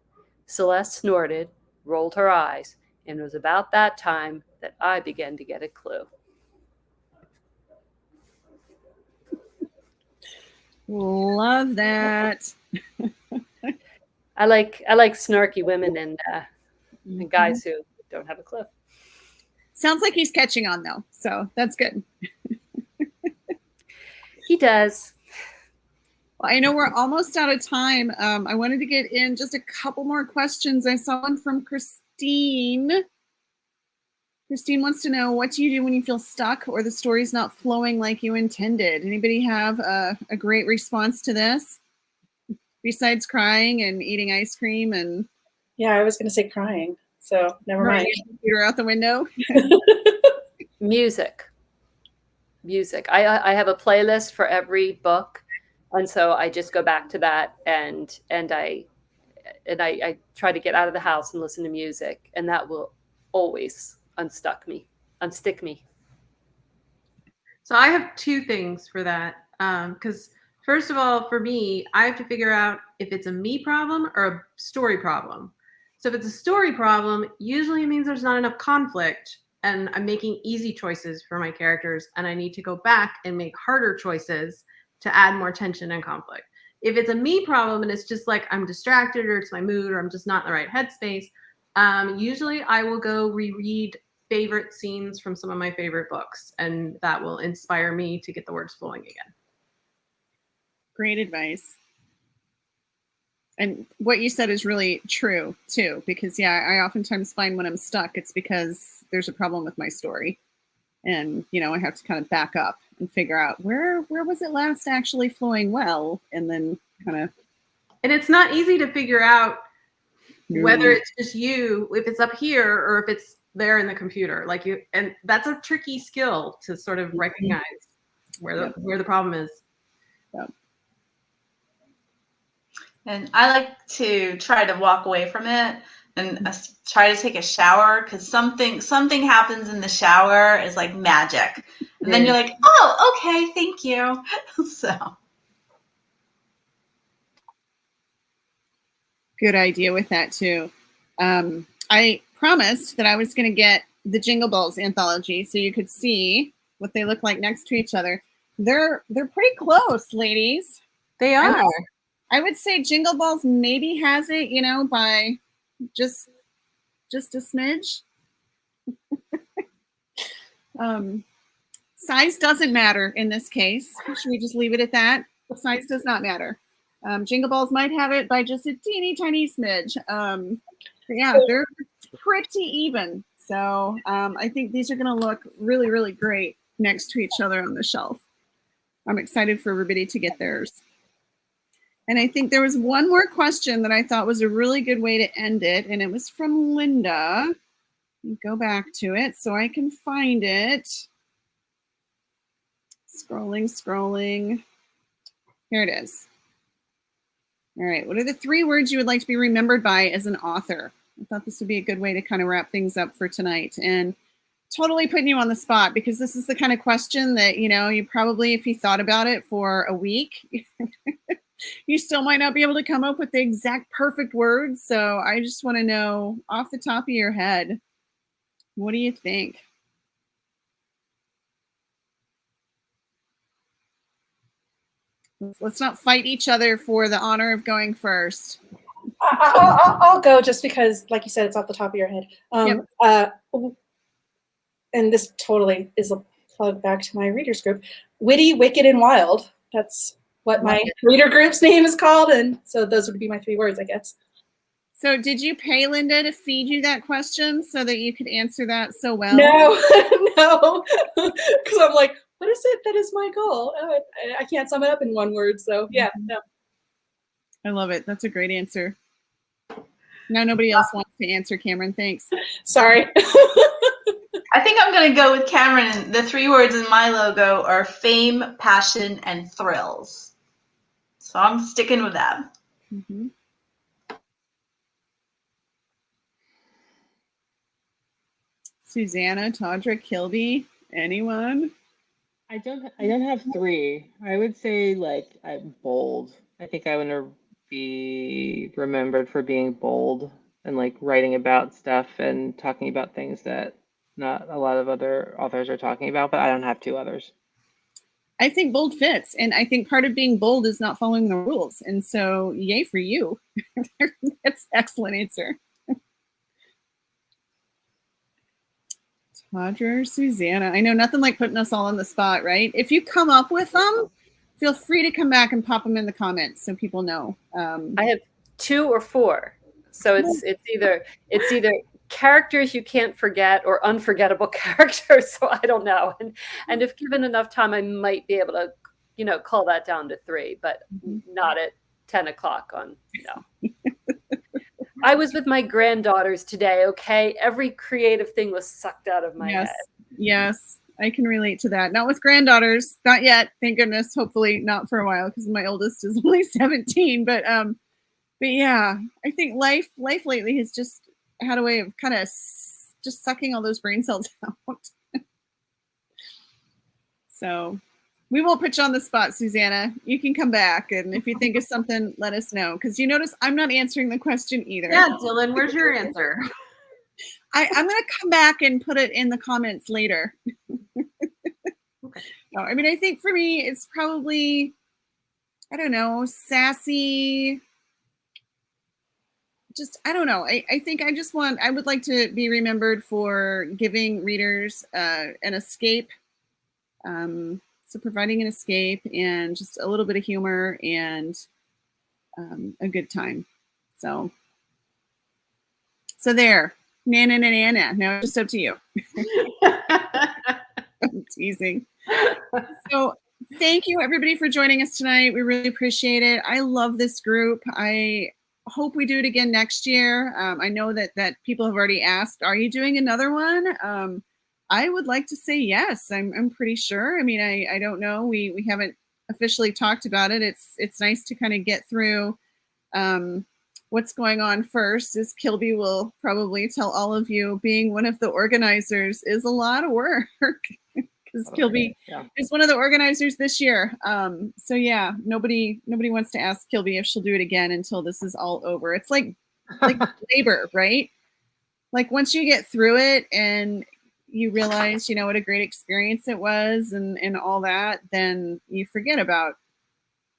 Celeste snorted, rolled her eyes, and it was about that time that I began to get a clue. Love that. I like snarky women and guys who don't have a clue. Sounds like he's catching on though, so that's good. He does. Well, I know we're almost out of time. I wanted to get in just a couple more questions. I saw one from Christine. Christine wants to know, what do you do when you feel stuck or the story's not flowing like you intended? Anybody have a great response to this? Besides crying and eating ice cream and... Yeah, I was going to say crying, so never mind. Computer out the window? Music. I have a playlist for every book, and so I just go back to that and I try to get out of the house and listen to music, and that will always unstick me. So I have two things for that. Because first of all, for me, I have to figure out if it's a me problem or a story problem. So if it's a story problem, usually it means there's not enough conflict and I'm making easy choices for my characters, and I need to go back and make harder choices to add more tension and conflict. If it's a me problem and it's just like I'm distracted or it's my mood or I'm just not in the right headspace, usually I will go reread favorite scenes from some of my favorite books, and that will inspire me to get the words flowing again. Great advice. And what you said is really true too, because I oftentimes find when I'm stuck, it's because there's a problem with my story. And, I have to kind of back up and figure out where was it last actually flowing well, and then kind of. And it's not easy to figure out whether it's just you, if it's up here or if it's there in the computer, and that's a tricky skill to sort of recognize where the problem is. Yep. And I like to try to walk away from it and try to take a shower, because something happens in the shower is like magic. And then you're like, oh, okay, thank you. So. Good idea with that too. I promised that I was going to get the Jingle Balls anthology so you could see what they look like next to each other. They're pretty close, ladies. They are. I would say Jingle Balls maybe has it, by just a smidge. Size doesn't matter in this case. Should we just leave it at that? Size does not matter. Jingle Balls might have it by just a teeny tiny smidge. They're pretty even. So I think these are going to look really, really great next to each other on the shelf. I'm excited for everybody to get theirs. And I think there was one more question that I thought was a really good way to end it, and it was from Linda. Go back to it so I can find it. Scrolling. Here it is. All right. What are the 3 words you would like to be remembered by as an author? I thought this would be a good way to kind of wrap things up for tonight. And totally putting you on the spot, because this is the kind of question that, you know, you probably, if you thought about it for a week, you still might not be able to come up with the exact perfect words. So I just want to know off the top of your head, what do you think? Let's not fight each other for the honor of going first. I'll go just because, like you said, it's off the top of your head. And this totally is a plug back to my readers group. Witty, Wicked, and Wild. That's what my reader group's name is called. And so those would be my 3 words, I guess. So did you pay Linda to feed you that question so that you could answer that so well? No, no. Because I'm like, what is it that is my goal? Oh, I can't sum it up in 1 word. So yeah, no. I love it. That's a great answer. Now nobody else wants to answer, Kameron. Thanks. Sorry. I think I'm going to go with Cameron. The 3 words in my logo are fame, passion, and thrills. So I'm sticking with that. Mm-hmm. Susannah, Tawdra, Kilby, anyone? I don't have 3. I would say like I'm bold. I think I want to be remembered for being bold and like writing about stuff and talking about things that not a lot of other authors are talking about, but I don't have 2 others. I think bold fits. And I think part of being bold is not following the rules. And so yay for you. That's an excellent answer. Tawdra or Susannah. I know nothing like putting us all on the spot, right? If you come up with them, feel free to come back and pop them in the comments so people know. I have 2 or 4. So it's either characters you can't forget or unforgettable characters. So I don't know. And if given enough time, I might be able to, you know, call that down to 3, but not at 10 o'clock on, no. I was with my granddaughters today, okay? Every creative thing was sucked out of my head. Yes, I can relate to that. Not with granddaughters, not yet, thank goodness. Hopefully not for a while, because my oldest is only 17. But yeah, I think life lately has just had a way of kind of just sucking all those brain cells out. So we won't put you on the spot, Susannah. You can come back, and if you think of something, let us know. Because you notice I'm not answering the question either. Yeah, Dylan, where's your answer? I'm going to come back and put it in the comments later. Okay. No, I mean, I think for me, it's probably, I don't know, sassy. Just, I don't know. I think I would like to be remembered for giving readers an escape. So providing an escape and just a little bit of humor and a good time. So there. Na. Now it's just up to you. I'm teasing. So thank you everybody for joining us tonight. We really appreciate it. I love this group. I hope we do it again next year. I know that people have already asked, are you doing another one? I would like to say yes. I'm pretty sure. I mean, I don't know. We haven't officially talked about it. It's nice to kind of get through what's going on first. As Kilby will probably tell all of you, being one of the organizers is a lot of work. Because Kilby is one of the organizers this year. So yeah, nobody wants to ask Kilby if she'll do it again until this is all over. It's like labor, right? Like once you get through it and you realize, you know, what a great experience it was and all that, then you forget about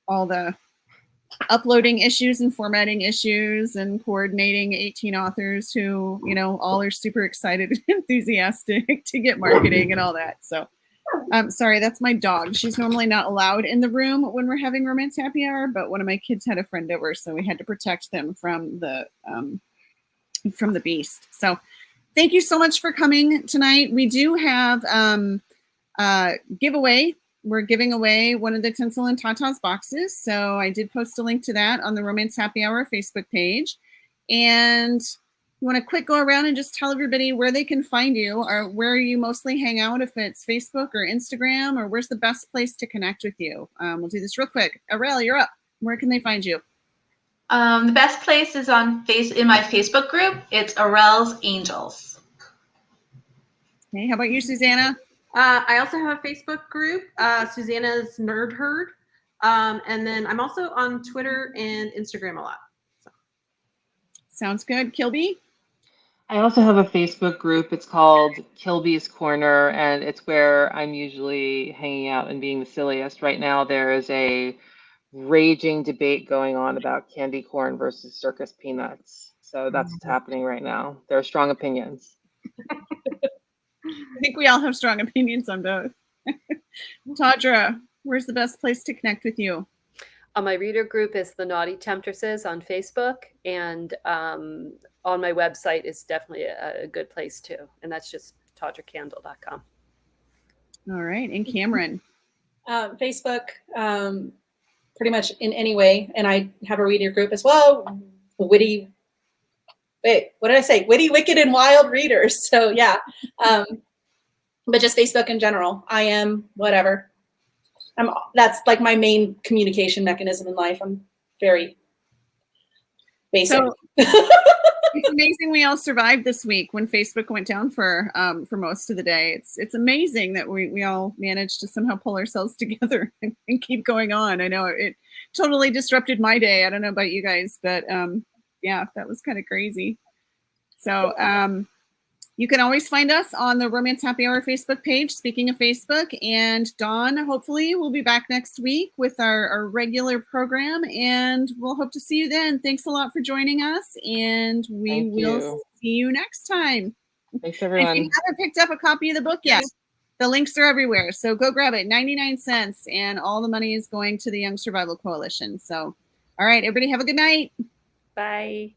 all the uploading issues and formatting issues and coordinating 18 authors who, you know, all are super excited and enthusiastic to get marketing and all that. So sorry, that's my dog. She's normally not allowed in the room when we're having romance happy hour, but one of my kids had a friend over, so we had to protect them from the beast. So thank you so much for coming tonight. We do have a giveaway we're giving away one of the Tinsel and Tatas boxes. So I did post a link to that on the Romance Happy Hour Facebook page. And you want to quick go around and just tell everybody where they can find you, or where you mostly hang out, if it's Facebook or Instagram, or where's the best place to connect with you. We'll do this real quick. Arell, you're up. Where can they find you? The best place is in my Facebook group. It's Arell's Angels. Okay, how about you, Susannah? I also have a Facebook group, Susannah's Nerd Herd. And then I'm also on Twitter and Instagram a lot. So. Sounds good. Kilby? I also have a Facebook group. It's called Kilby's Corner, and it's where I'm usually hanging out and being the silliest. Right now, there is a raging debate going on about candy corn versus circus peanuts. So that's what's happening right now. There are strong opinions. I think we all have strong opinions on both. Tawdra, where's the best place to connect with you? My reader group is the Naughty Temptresses on Facebook, and on my website is definitely a good place too, and that's just tawdrakandle.com. All right, and Kameron? Facebook, pretty much in any way, and I have a reader group as well. Witty, wicked, and wild readers. So yeah, but just Facebook in general. I am whatever. That's like my main communication mechanism in life. I'm very basic. So, it's amazing we all survived this week when Facebook went down for most of the day. It's amazing that we all managed to somehow pull ourselves together and keep going on. I know it totally disrupted my day. I don't know about you guys, but yeah, that was kind of crazy. So you can always find us on the Romance Happy Hour Facebook page. Speaking of Facebook, and Dawn, hopefully we'll be back next week with our regular program, and we'll hope to see you then. Thanks a lot for joining us, and we will see you next time. Thanks, everyone. If you haven't picked up a copy of the book yet, the links are everywhere, so go grab it. 99 cents, and all the money is going to the Young Survival Coalition. So, all right, everybody have a good night. Bye.